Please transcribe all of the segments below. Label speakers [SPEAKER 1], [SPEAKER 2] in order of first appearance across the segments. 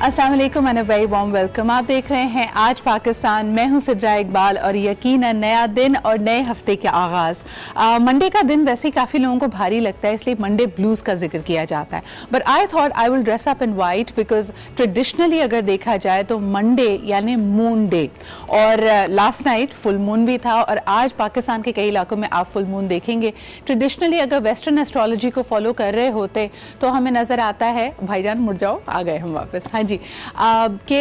[SPEAKER 1] अस्सलाम वालेकुम and a very warm welcome. आप देख रहे हैं आज पाकिस्तान। मैं हूं सिद्रा इकबाल और यकीनन नया दिन और नए हफ्ते के आगाज़। मंडे का दिन वैसे काफ़ी लोगों को भारी लगता है, इसलिए मंडे ब्लूज़ का जिक्र किया जाता है। But I thought I will dress up in white because traditionally अगर देखा जाए तो मंडे यानी मून डे, और लास्ट नाइट फुल मून भी था और आज पाकिस्तान के कई इलाकों में आप फुल मून देखेंगे। ट्रेडिशनली अगर वेस्टर्न एस्ट्रोलॉजी को फॉलो कर रहे होते तो हमें नज़र आता है, भाईजान मुड़ जाओ, आ गए हम वापस, हाँ जी, कि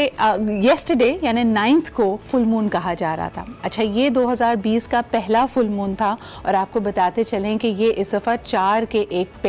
[SPEAKER 1] येस्टरडे यानी 9th को फुल मून कहा जा रहा था। अच्छा, ये 2020 का पहला फुल मून था और आपको बताते चलें कि ये इस दफ़ा 4 के एक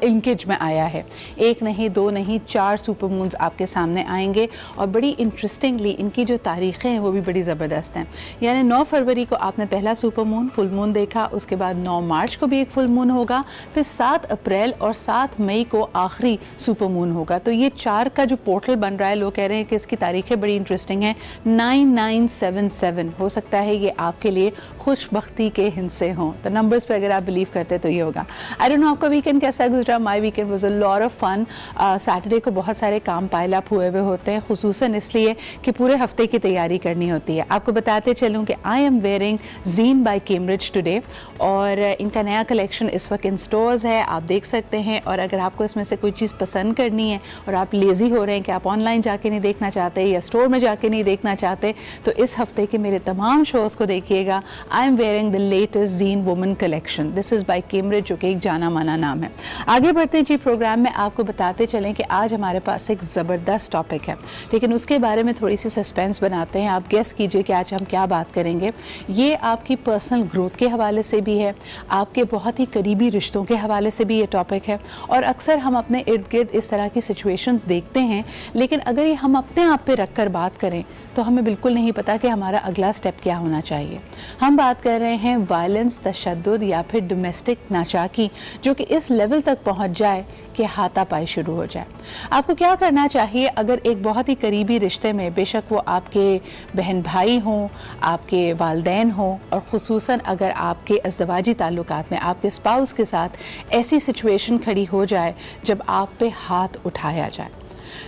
[SPEAKER 1] लिंकेज में आया है। एक नहीं, दो नहीं, 4 सुपर मून्स आपके सामने आएंगे और बड़ी इंटरेस्टिंगली इनकी जो तारीखें हैं वो भी बड़ी ज़बरदस्त हैं। यानी 9 फरवरी को आपने पहला सुपर मून फुल मून देखा, उसके बाद 9 मार्च को भी एक फुल मून होगा, फिर 7 अप्रैल और 7 मई को आखिरी सुपर मून होगा। तो ये 4 का जो पोर्टल बन रहा है, लोग कह रहे हैं कि इसकी तारीखें बड़ी इंटरेस्टिंग हैं। 9977 हो सकता है ये आपके लिए खुशबख्ती के हिस्से हों। तो नंबर्स पे अगर आप बिलीव करते तो ये होगा। आई डोंट नो आपका वीकेंड कैसा गुजरा। My weekend was a lot of fun. Saturday को बहुत सारे काम पाइल अप हुए हुए होते हैं, खुसूसन इसलिए कि पूरे हफ्ते की तैयारी करनी होती है। आपको बताते चलूँ कि I am wearing Zeen by Cambridge today और इनका नया कलेक्शन इस वक्त इन स्टोर्स है, आप देख सकते हैं। और अगर आपको इसमें से कोई चीज़ पसंद करनी है और आप लेज़ी हो रहे हैं कि आप ऑनलाइन जाके नहीं देखना चाहते या स्टोर में जाके नहीं देखना चाहते, तो इस हफ्ते के मेरे तमाम शोज़ को देखिएगा। I am wearing the latest Zeen woman collection, this is by Cambridge, जो कि एक जाना माना नाम है। आगे बढ़ते जी प्रोग्राम में आपको बताते चलें कि आज हमारे पास एक ज़बरदस्त टॉपिक है, लेकिन उसके बारे में थोड़ी सी सस्पेंस बनाते हैं। आप गेस कीजिए कि आज हम क्या बात करेंगे। ये आपकी पर्सनल ग्रोथ के हवाले से भी है, आपके बहुत ही करीबी रिश्तों के हवाले से भी ये टॉपिक है। और अक्सर हम अपने इर्द गिर्द इस तरह की सिचुएशंस देखते हैं, लेकिन अगर ये हम अपने आप पे रख कर बात करें तो हमें बिल्कुल नहीं पता कि हमारा अगला स्टेप क्या होना चाहिए। हम बात कर रहे हैं वायलेंस, तशद्दुद या फिर डोमेस्टिक नाचाकी, जो कि इस लेवल तक पहुंच जाए कि हाथापाई शुरू हो जाए। आपको क्या करना चाहिए अगर एक बहुत ही करीबी रिश्ते में, बेशक वो आपके बहन भाई हों, आपके वालदैन हों, और ख़ुसूसन अगर आपके अज़दवाजी ताल्लुकात में आपके स्पाउस के साथ ऐसी सिचुएशन खड़ी हो जाए जब आप पे हाथ उठाया जाए।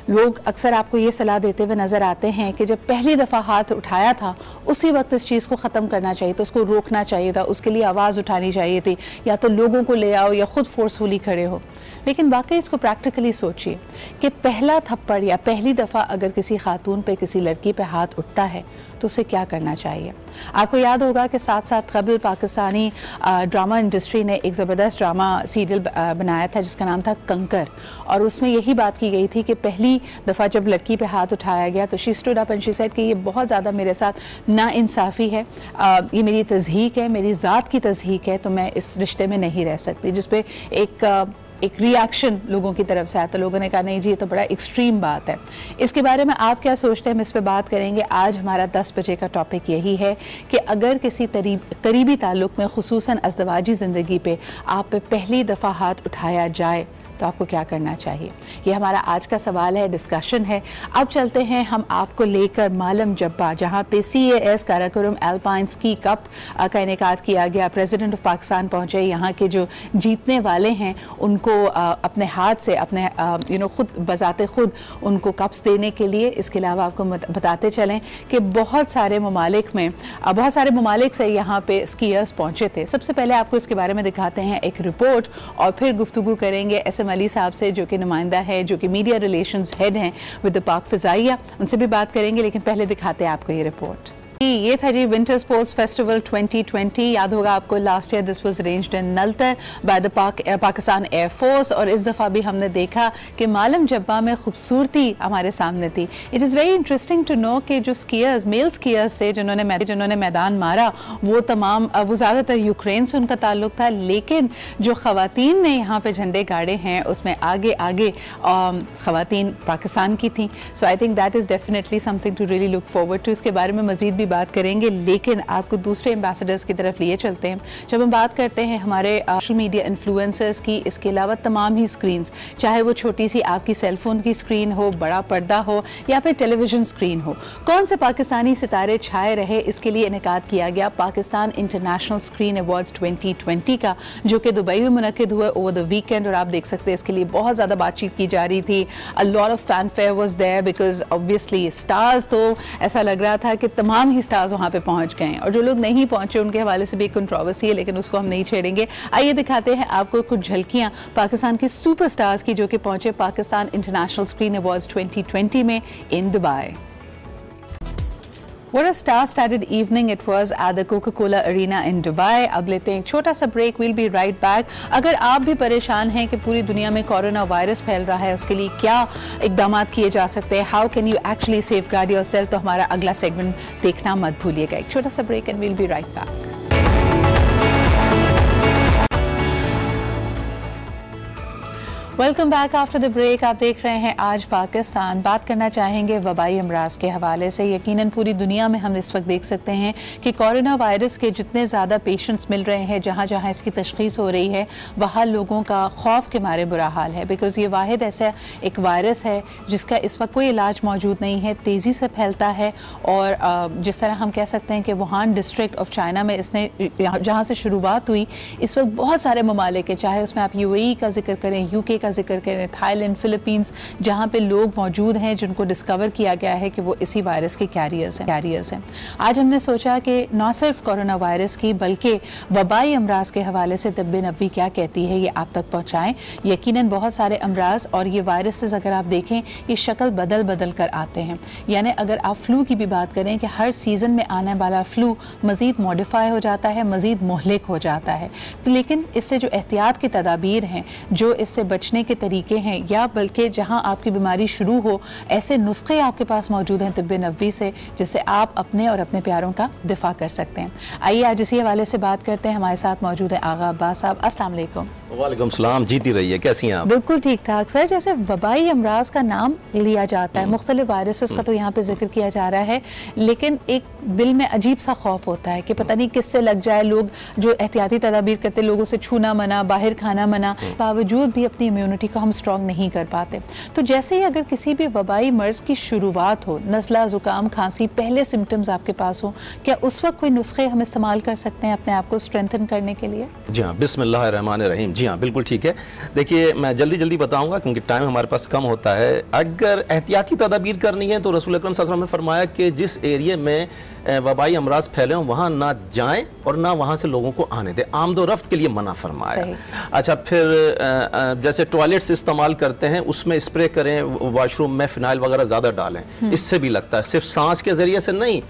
[SPEAKER 1] लोग अक्सर आपको ये सलाह देते हुए नज़र आते हैं कि जब पहली दफ़ा हाथ उठाया था उसी वक्त इस चीज़ को ख़त्म करना चाहिए था, उसको रोकना चाहिए था, उसके लिए आवाज़ उठानी चाहिए थी, या तो लोगों को ले आओ या ख़ुद फोर्सफुली खड़े हो। लेकिन वाकई इसको प्रैक्टिकली सोचिए कि पहला थप्पड़ या पहली दफ़ा अगर किसी खातून पे, किसी लड़की पे हाथ उठता है तो उसे क्या करना चाहिए। आपको याद होगा कि साथ साथ कबल पाकिस्तानी ड्रामा इंडस्ट्री ने एक ज़बरदस्त ड्रामा सीरियल बनाया था जिसका नाम था कंकर, और उसमें यही बात की गई थी कि पहली दफ़ा जब लड़की पे हाथ उठाया गया तो she stood up and she said कि ये बहुत ज़्यादा मेरे साथ नाइंसाफ़ी है, ये मेरी तज़हीक है, मेरी ज़ात की तज़हीक है, तो मैं इस रिश्ते में नहीं रह सकती। जिस पे एक रिएक्शन लोगों की तरफ से आता, लोगों ने कहा नहीं जी ये तो बड़ा एक्सट्रीम बात है। इसके बारे में आप क्या सोचते हैं, हम इस पर बात करेंगे। आज हमारा 10 बजे का टॉपिक यही है कि अगर किसी करीबी ताल्लुक़ में, ख़ुसूसन अज़दवाजी ज़िंदगी पे आप पे पहली दफ़ा हाथ उठाया जाए तो आपको क्या करना चाहिए। ये हमारा आज का सवाल है, डिस्कशन है। अब चलते हैं हम आपको लेकर मालम जब्बा, जहाँ पे CAS Karakoram alpine ski cup का इनेकाद किया गया। प्रेसिडेंट ऑफ पाकिस्तान पहुँचे, यहाँ के जो जीतने वाले हैं उनको अपने हाथ से अपने खुद बजाते खुद उनको कप्स देने के लिए। इसके अलावा आपको बताते चलें कि बहुत सारे ममालिक से यहाँ पे स्कीयर्स पहुँचे थे। सबसे पहले आपको इसके बारे में दिखाते हैं एक रिपोर्ट और फिर गुफ्तगू करेंगे SM अली साहब से, जो कि नुमाइंदा है, जो कि मीडिया रिलेशंस हेड हैं विद द पाक फ़िज़ाइया, उनसे भी बात करेंगे। लेकिन पहले दिखाते हैं आपको ये रिपोर्ट। ये था जी विंटर स्पोर्ट्स फेस्टिवल 2020। याद होगा आपको last year this was arranged in Naltar by the Pakistan air force, और इस दफ़ा भी हमने देखा कि मालम जब्बा में खूबसूरती हमारे सामने थी। It is very interesting to know कि जो स्कीयर्स, मेल स्कीयर्स थे जिन्होंने मैदान मारा, वो ज़्यादातर यूक्रेन से उनका ताल्लुक था, लेकिन जो ख़वातीन ने यहाँ पे झंडे गाड़े हैं उसमें आगे ख़वातीन पाकिस्तान की थी। So I think that is definitely something to really look forward to. इसके बारे में मज़ीद भी बात करेंगे, लेकिन आपको दूसरे एम्बेसडर्स की तरफ लिए चलते हैं। जब हम बात करते हैं हमारे सोशल मीडिया इन्फ्लुएंसर्स की, इसके अलावा तमाम ही स्क्रीन्स, चाहे वो छोटी सी आपकी सेलफोन की स्क्रीन हो, बड़ा पर्दा हो या फिर टेलीविजन स्क्रीन हो, कौन से पाकिस्तानी सितारे छाए रहे, इसके लिए इनेकाद किया गया पाकिस्तान इंटरनेशनल स्क्रीन अवार्ड्स 2020 का, जो कि दुबई में मुनक्किद हुआ ओवर द वीकेंड। और आप देख सकते हैं इसके लिए बहुत ज़्यादा बातचीत की जा रही थी। A lot of fanfare was there because obviously stars, तो ऐसा लग रहा था कि तमाम ही स्टार्स वहाँ पे पहुँच गए हैं, और जो लोग नहीं पहुँचे उनके हवाले से भी एक कंट्रोवर्सी है, लेकिन उसको हम नहीं छेड़ेंगे। आइए दिखाते हैं आपको कुछ झलकियाँ पाकिस्तान के सुपरस्टार्स की, जो कि पहुँचे पाकिस्तान इंटरनेशनल स्क्रीन अवार्ड्स 2020 में in Dubai. What a star-studded evening it was at the Coca-Cola Arena in Dubai. अब लेते हैं एक छोटा सा break, we'll be right back। अगर आप भी परेशान हैं कि पूरी दुनिया में कोरोना वायरस फैल रहा है, उसके लिए क्या इकदाम किए जा सकते हैं, how can you actually safeguard yourself, तो हमारा अगला सेगमेंट देखना मत भूलिएगा। एक छोटा सा break and we'll be right back। Welcome back after the break. आप देख रहे हैं आज पाकिस्तान। बात करना चाहेंगे वबाई अमराज के हवाले से। यकीनन पूरी दुनिया में हम इस वक्त देख सकते हैं कि कोरोना वायरस के जितने ज़्यादा पेशेंट्स मिल रहे हैं, जहाँ जहाँ इसकी तशख़ीस हो रही है, वहाँ लोगों का खौफ के मारे बुरा हाल है। बिकॉज़ ये वाहिद ऐसा एक वायरस है जिसका इस वक्त कोई इलाज मौजूद नहीं है, तेज़ी से फैलता है। और जिस तरह हम कह सकते हैं कि वुहान डिस्ट्रिक्ट ऑफ चाइना में इसने जहाँ से शुरुआत हुई, इस वक्त बहुत सारे ममालिक है, चाहे उसमें आप UAE का जिक्र करें, UK का जिक्र करें, थाईलैंड, फिलीपींस, जहाँ पे लोग मौजूद हैं जिनको डिस्कवर किया गया है कि वो इसी वायरस के कैरियर्स हैं। आज हमने सोचा कि न सिर्फ कोरोना वायरस की बल्कि वबाई अमराज के हवाले से तिब्बे नबवी क्या कहती है, ये आप तक पहुँचाएँ। यकीनन बहुत सारे अमराज और ये वायरसेस अगर आप देखें, ये शक्ल बदल बदल कर आते हैं। यानी अगर आप फ्लू की भी बात करें कि हर सीज़न में आने वाला फ्लू मज़ीद मॉडिफाई हो जाता है, मज़ीद मोहलिक हो जाता है। तो लेकिन इससे जो एहतियात की तदाबीर हैं, जो इससे बचने के तरीके हैं, या बल्कि जहां आपकी बीमारी शुरू हो, ऐसे नुस्खे आपके पास मौजूद हैं तिब्बे नबवी से, जिससे आप अपने और अपने प्यारों का दिफा कर सकते हैं। आइए आज इसी हवाले से बात करते हैं। हमारे साथ मौजूद है आगा अब्बास साहब। अस्सलाम वालेकुम।
[SPEAKER 2] वालेकुम सलाम। जीती रही है, कैसी हैं आप?
[SPEAKER 1] बिल्कुल ठीक ठाक सर। जैसे वबाई अमराज का नाम लिया जाता है, मुख्तलिफ वायरसेस का तो यहाँ पे जिक्र किया जा रहा है, लेकिन एक दिल में अजीब सा खौफ होता है कि पता नहीं किससे लग जाए। लोग जो एहतियाती तदाबीर करते, लोगों से छूना मना, बाहर खाना मना, बावजूद भी अपनी इम्यूनिटी को हम स्ट्रॉन्ग नहीं कर पाते। तो जैसे ही अगर किसी भी वबाई मर्ज की शुरुआत हो, नज़ला, ज़ुकाम, खांसी, पहले सिम्टम्स आपके पास हो, क्या उस वक्त कोई नुस्खे हम इस्तेमाल कर सकते हैं अपने आप को स्ट्रेंथन करने के लिए?
[SPEAKER 2] जी हाँ, बिस्मिल्लाहिर्रहमानिर्रहीम। जी हाँ, बिल्कुल ठीक है। देखिए, मैं जल्दी बताऊंगा क्योंकि टाइम हमारे पास कम होता है। अगर एहतियाती तदाबीर करनी है तो रसूल अकरम सल्लल्लाहु अलैहि वसल्लम ने फरमाया कि जिस एरिया में वबाई अमराज फैले हों वहाँ ना जाएं और ना वहाँ से लोगों को आने दें। आमदोरफ्त के लिए मना फरमाया। अच्छा, फिर जैसे टॉयलेट्स इस्तेमाल करते हैं उसमें स्प्रे करें, वॉशरूम में फिनाइल वगैरह ज़्यादा डालें, इससे भी लगता है। सिर्फ सांस के ज़रिए से नहीं,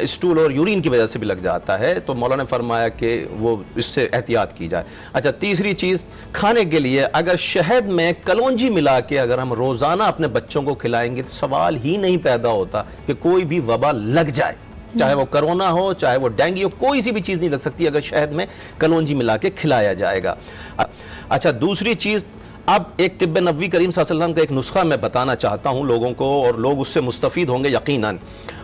[SPEAKER 2] स्टूल और यूरिन की वजह से भी लग जाता है। तो मौलाना ने फरमाया कि वो इससे एहतियात की जाए। अच्छा, तीसरी चीज़, खाने के लिए अगर शहद में कलौंजी मिला के अगर हम रोज़ाना अपने बच्चों को खिलाएंगे तो सवाल ही नहीं पैदा होता कि कोई भी वबा लग जाए, चाहे वो कोरोना हो, चाहे वो डेंगू हो, कोई सी भी चीज़ नहीं लग सकती अगर शहद में कलौंजी मिला के खिलाया जाएगा। अच्छा, दूसरी चीज़, अब एक तिब्बे नबवी करीम सल्लल्लाहु अलैहि वसल्लम का एक नुस्खा मैं बताना चाहता हूँ लोगों को, और लोग उससे मुस्तफ़ीद होंगे यकीनन।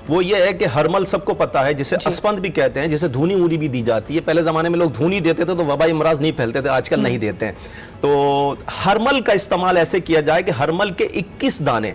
[SPEAKER 2] वो ये है कि हरमल सबको पता है, जिसे अस्पंद भी कहते हैं, जिसे धूनी वूनी भी दी जाती है। पहले ज़माने में लोग धूनी देते थे तो वबाई अमराज नहीं फैलते थे, आजकल नहीं देते हैं। तो हरमल का इस्तेमाल ऐसे किया जाए कि हरमल के 21 दाने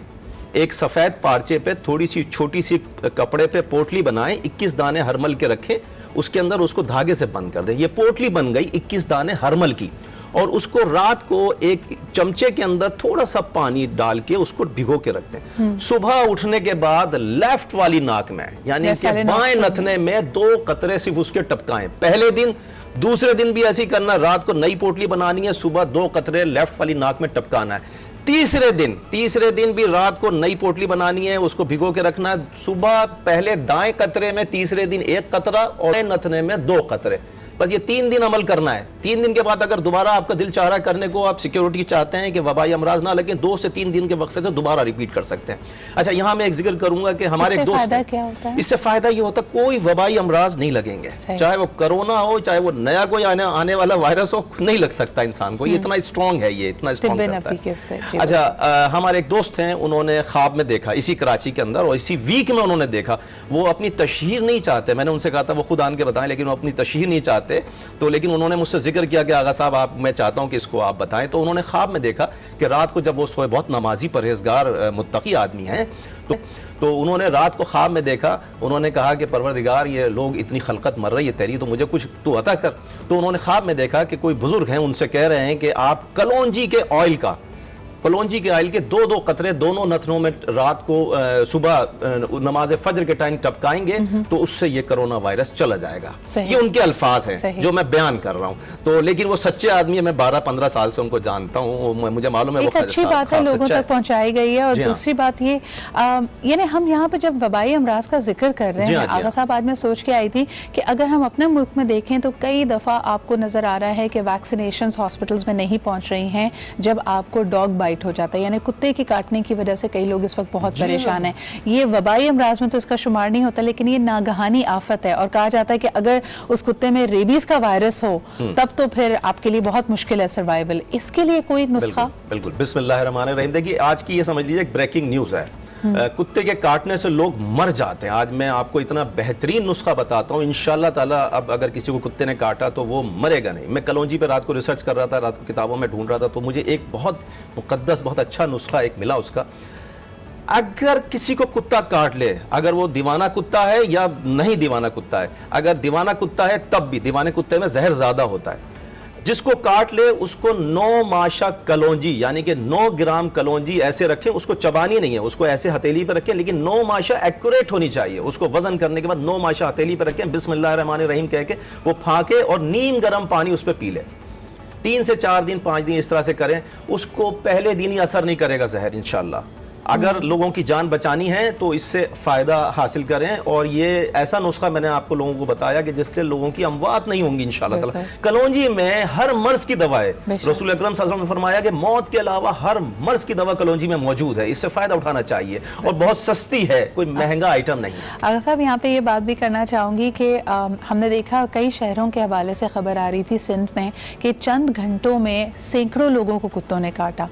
[SPEAKER 2] एक सफ़ेद पार्चे पे, थोड़ी सी छोटी सी कपड़े पे पोटली बनाएं, 21 दाने हरमल के रखें, उसके अंदर उसको धागे से बंद कर दें। ये पोटली बन गई 21 दाने हरमल की, और उसको रात को एक चमचे के अंदर थोड़ा सा पानी डाल के उसको भिगो के रखते हैं। सुबह उठने के बाद लेफ्ट वाली नाक में, यानी कि बाएं नथने में 2 कतरे सिर्फ उसके टपकाएं पहले दिन। दूसरे दिन भी ऐसे ही करना, रात को नई पोटली बनानी है, सुबह 2 कतरे लेफ्ट वाली नाक में टपकाना है। तीसरे दिन भी रात को नई पोटली बनानी है, उसको भिगो के रखना है। सुबह पहले दाएं कतरे में, तीसरे दिन 1 कतरा और नथने में 2 कतरे। बस ये 3 दिन अमल करना है। 3 दिन के बाद अगर दोबारा आपका दिल चाह रहा करने को, आप सिक्योरिटी चाहते हैं कि वबाई अमराज ना लगे, 2 से 3 दिन के वक्फे से दोबारा रिपीट कर सकते हैं। अच्छा, यहाँ मैं एक जिक्र करूंगा कि हमारे एक दोस्त,
[SPEAKER 1] क्या होता है?
[SPEAKER 2] इससे फायदा ये होता है कोई वबाई अमराज नहीं लगेंगे, चाहे वो कोरोना हो, चाहे वो नया कोई आने वाला वायरस हो, नहीं लग सकता इंसान को। ये इतना स्ट्रॉन्ग है, ये इतना स्ट्रॉन्ग है। अच्छा, हमारे एक दोस्त हैं, उन्होंने ख्वाब में देखा इसी कराची के अंदर, और इसी वीक में उन्होंने देखा, वो अपनी तशहीर नहीं चाहते, मैंने उनसे कहा था वो खुद आन के बताएं, लेकिन वो अपनी तशहीर नहीं चाहते, तो लेकिन उन्होंने मुझसे जिक्र किया कि आगा साहब आप, मैं चाहता हूं कि इसको आप बताएं। तो उन्होंने ख्वाब में देखा कि रात को जब वो सोए, बहुत नमाजी परहेजगार मुत्तकी आदमी हैं, तो उन्होंने रात को ख्वाब में देखा, उन्होंने कहा कि परवरदिगार ये लोग इतनी खलकत मर रही है तेरी, तो मुझे कुछ तू अता कर। तो उन्होंने ख्वाब में देखा कि कोई बुजुर्ग हैं, उनसे कह रहे हैं कि आप कलौंजी के ऑयल का, कलौंजी के ऑयल के 2-2 कतरे दोनों नथनों में रात को सुबह नमाज फजर के टाइम टपकाएंगे, तो उससे ये कोरोना वायरस चला जाएगा। ये उनके अल्फाज हैं जो मैं बयान कर रहा हूँ। तो लेकिन वो सच्चे आदमी है, मैं 12-15 साल से उनको जानता हूँ, मुझे मालूम है।
[SPEAKER 1] एक अच्छी बात है, लोगों तक पहुंचाई गई है। और दूसरी बात ये, यानी हम यहाँ पे जब वबाई अमराज का जिक्र कर रहे हैं, आगा साहब, आज मैं सोच के आई थी कि अगर हम अपने मुल्क में देखें तो कई दफ़ा आपको नजर आ रहा है कि वैक्सीनेशन हॉस्पिटल्स में नहीं पहुंच रही हैं जब आपको डॉग बाइट हो जाता है, यानी कुत्ते के काटने की वजह से कई लोग इस वक्त बहुत परेशान हैं। ये वबाई अमराज में तो इसका शुमार नहीं होता, लेकिन ये नागहानी आफत है, और कहा जाता है कि अगर उस कुत्ते में रेबीज का वायरस हो तब तो फिर आपके लिए बहुत मुश्किल है सर्वाइवल। इसके लिए कोई नुस्खा?
[SPEAKER 2] बिल्कुल, बिस्मिल्लाहिर्रहमानिर्रहीम। देखिए, आज की ये समझ लीजिए एक ब्रेकिंग न्यूज़ है। कुत्ते के काटने से लोग मर जाते हैं। आज मैं आपको इतना बेहतरीन नुस्खा बताता हूँ, इंशाल्लाह ताला। अब अगर किसी को कुत्ते ने काटा तो वो मरेगा नहीं। मैं कलौंजी पे रात को रिसर्च कर रहा था, रात को किताबों में ढूंढ रहा था, तो मुझे एक बहुत मुकद्दस, बहुत अच्छा नुस्खा एक मिला उसका। अगर किसी को कुत्ता काट ले, अगर वो दीवाना कुत्ता है या नहीं दीवाना कुत्ता है, अगर दीवाना कुत्ता है तब भी, दीवाने कुत्ते में जहर ज्यादा होता है, जिसको काट ले उसको 9 माशा कलौंजी, यानी कि 9 ग्राम कलौंजी ऐसे रखें, उसको चबानी नहीं है, उसको ऐसे हथेली पे रखें, लेकिन 9 माशा एक्यूरेट होनी चाहिए। उसको वजन करने के बाद 9 माशा हथेली पे रखें, बिस्मिल्लाहिर्रहमानिर्रहीम कह के वो फाके और नीम गर्म पानी उस पर पी ले। 3 से 4 दिन 5 दिन इस तरह से करें, उसको पहले दिन ही असर नहीं करेगा जहर, इंशाल्लाह। अगर लोगों की जान बचानी है तो इससे फ़ायदा हासिल करें। और ये ऐसा नुस्खा मैंने आपको लोगों को बताया कि जिससे लोगों की अमवात नहीं होंगी इंशाअल्लाह ताला। कलौंजी में हर मर्ज की दवा है। रसूल अकरम सल्लल्लाहु अलैहि वसल्लम ने फरमाया कि मौत के अलावा हर मर्ज की दवा कलौंजी में मौजूद है। इससे फ़ायदा उठाना चाहिए और बहुत सस्ती है, कोई महंगा आइटम नहीं।
[SPEAKER 1] आगा साहब, यहाँ पे ये बात भी करना चाहूँगी कि हमने देखा कई शहरों के हवाले से खबर आ रही थी सिंध में कि चंद घंटों में सैकड़ों लोगों को कुत्तों ने काटा।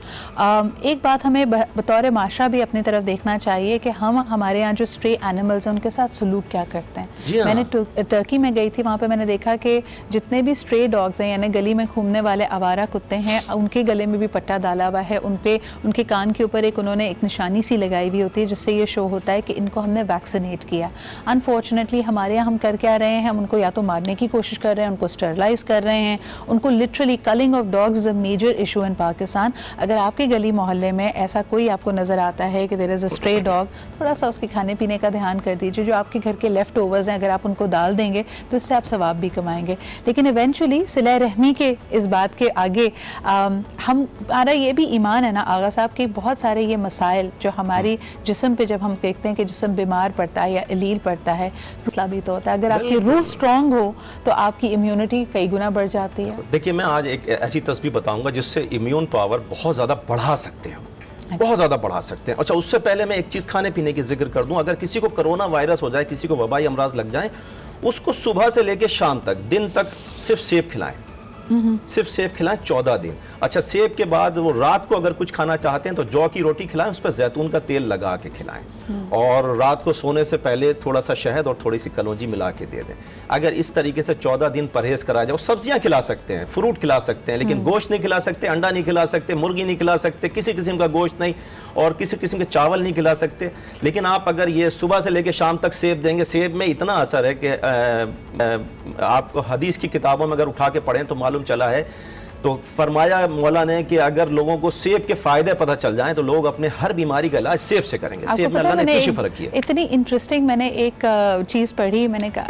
[SPEAKER 1] एक बात हमें बतौर माशरा भी अपनी तरफ देखना चाहिए कि हम हमारे यहाँ जो स्ट्रे एनिमल्स हैं उनके साथ सलूक क्या करते हैं। मैंने टर्की में गई थी, वहाँ पे मैंने देखा कि जितने भी स्ट्रे डॉग्स हैं, यानी गली में घूमने वाले आवारा कुत्ते हैं, उनके गले में भी पट्टा डाला हुआ है, उनके कान के ऊपर उन्होंने एक निशानी सी लगाई हुई होती है जिससे ये शो होता है कि इनको हमने वैक्सीनेट किया। अनफॉर्चुनेटली हमारे यहाँ हम कर क्या रहे हैं, हम उनको या तो मारने की कोशिश कर रहे हैं, उनको स्टरलाइज कर रहे हैं, उनको literally culling of dogs is a major issue in Pakistan. अगर आपके गली मोहल्ले में ऐसा कोई आपको नज़र आता है कि there is a stray dog, थोड़ा सा उसके खाने पीने का ध्यान कर दीजिए। जो आपके घर के लेफ्ट ओवर्स हैं अगर आप उनको डाल देंगे तो इससे आप सवाब भी कमाएंगे। लेकिन इवेंचुअली सिला रहमी के इस बात के आगे हमारा ये भी ईमान है ना आगा साहब कि बहुत सारे ये मसाइल जो हमारी जिस्म पे जब हम देखते हैं कि जिस्म बीमार पड़ता है या इलील पड़ता है, मसला भी तो होता है। अगर आपकी रूह स्ट्रॉन्ग हो तो आपकी इम्यूनिटी कई गुना बढ़ जाती है।
[SPEAKER 2] देखिए, मैं आज एक ऐसी तस्वीर बताऊंगा जिससे इम्यून पावर बहुत ज़्यादा बढ़ा सकते हैं, बहुत ज़्यादा बढ़ा सकते हैं। अच्छा, उससे पहले मैं एक चीज़ खाने पीने की जिक्र कर दूं। अगर किसी को कोरोना वायरस हो जाए, किसी को वबाई अमराज लग जाए, उसको सुबह से लेकर शाम तक, दिन तक सिर्फ सेब खिलाएं, सिर्फ सेब खिलाएं 14 दिन। अच्छा, सेब के बाद वो रात को अगर कुछ खाना चाहते हैं तो जौ की रोटी खिलाएं, उस पर जैतून का तेल लगा के खिलाएं, और रात को सोने से पहले थोड़ा सा शहद और थोड़ी सी कलौंजी मिला के दे दें। अगर इस तरीके से 14 दिन परहेज करा जाए, सब्जियां खिला सकते हैं, फ्रूट खिला सकते हैं, लेकिन गोश्त नहीं खिला सकते, अंडा नहीं खिला सकते, मुर्गी नहीं खिला सकते, किसी किस्म का गोश्त नहीं, और किसी किस्म के चावल नहीं खिला सकते। लेकिन आप अगर ये सुबह से लेकर शाम तक सेब देंगे, सेब में इतना असर है कि आपको हदीस की किताबों में अगर उठा के पढ़ें तो मालूम चला है, तो फरमाया मौला ने कि अगर लोगों को सेब के फायदे पता चल जाएं तो लोग अपने हर बीमारी का इलाज सेब से करेंगे। सेब में अल्लाह ने इतनी शिफा रखी है।
[SPEAKER 1] इतनी इंटरेस्टिंग मैंने एक चीज़ पढ़ी,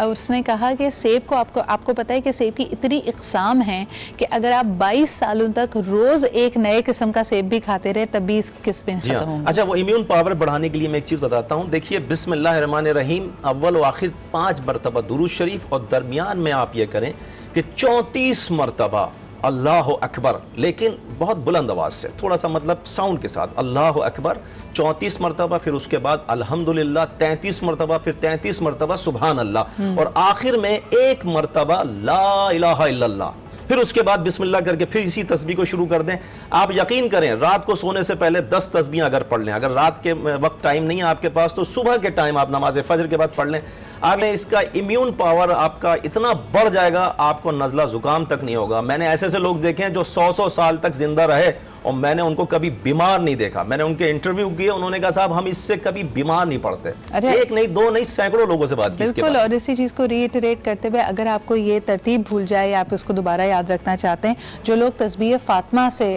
[SPEAKER 1] उसने कहा कि सेब को आपको पता है कि सेब की इतनी इक़साम हैं कि अगर आप 22 सालों तक रोज़ एक नए किस्म का सेब भी खाते रहे तब भी इसकी किस्में खत्म होंगी।
[SPEAKER 2] अच्छा, वो इम्यून पावर बढ़ाने के लिए मैं एक चीज़ बताता हूँ। देखिए, बिस्मिल्लाहिर्रहमानिर्रहीम अव्वल व आखिर 5 मरतबा दुरूद शरीफ, और दरमियान में आप ये करें कि 34 मरतबा अल्लाह अकबर, लेकिन बहुत बुलंद आवाज से, थोड़ा सा मतलब साउंड के साथ, अल्लाह अकबर 34 मरतबा, फिर उसके बाद अल्हम्दुलिल्लाह 33 मरतबा, फिर 33 मरतबा सुभान अल्लाह, और आखिर में 1 मरतबा ला इलाहा इल्लल्लाह, फिर उसके बाद बिस्मिल्लाह करके फिर इसी तस्बीह को शुरू कर दें। आप यकीन करें, रात को सोने से पहले 10 तस्बीह अगर पढ़ लें, अगर रात के वक्त टाइम नहीं है आपके पास तो सुबह के टाइम आप नमाज फजर के बाद पढ़ लें, आगे इसका इम्यून पावर आपका इतना बढ़ जाएगा, आपको नज़ला जुकाम तक नहीं होगा। मैंने ऐसे ऐसे लोग देखे हैं जो 100 साल तक जिंदा रहे और मैंने उनको कभी बीमार नहीं देखा। मैंने उनके इंटरव्यू किए, उन्होंने कहा साहब हम इससे कभी बीमार नहीं पड़ते। एक नहीं, दो नहीं, सैकड़ों लोगों से बात की इसके बाद।
[SPEAKER 1] और इसी चीज़ को रीइटरेट करते हुए, अगर आपको ये तरतीब भूल जाए या आप उसको दोबारा याद रखना चाहते हैं, जो लोग तस्बीह फातिमा से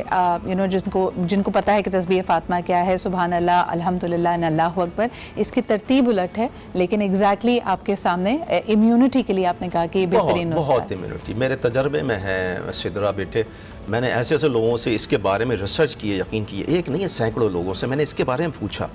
[SPEAKER 1] जिनको पता है कि तस्बीह फातिमा क्या है, सुभान अल्लाह, अल्हम्दुलिल्लाह, अल्लाहु अकबर, इसकी तरतीब उलट है, लेकिन एग्जैक्टली आपके सामने इम्यूनिटी के लिए आपने कहा कि बेहतरीन
[SPEAKER 2] बहुत इम्यूनिटी मेरे तजर्बे में है सिद्रा बेटे। मैंने ऐसे ऐसे लोगों से इसके बारे में रिसर्च किए, यकीन किए, एक नहीं है सैकड़ों लोगों से मैंने इसके बारे में पूछा,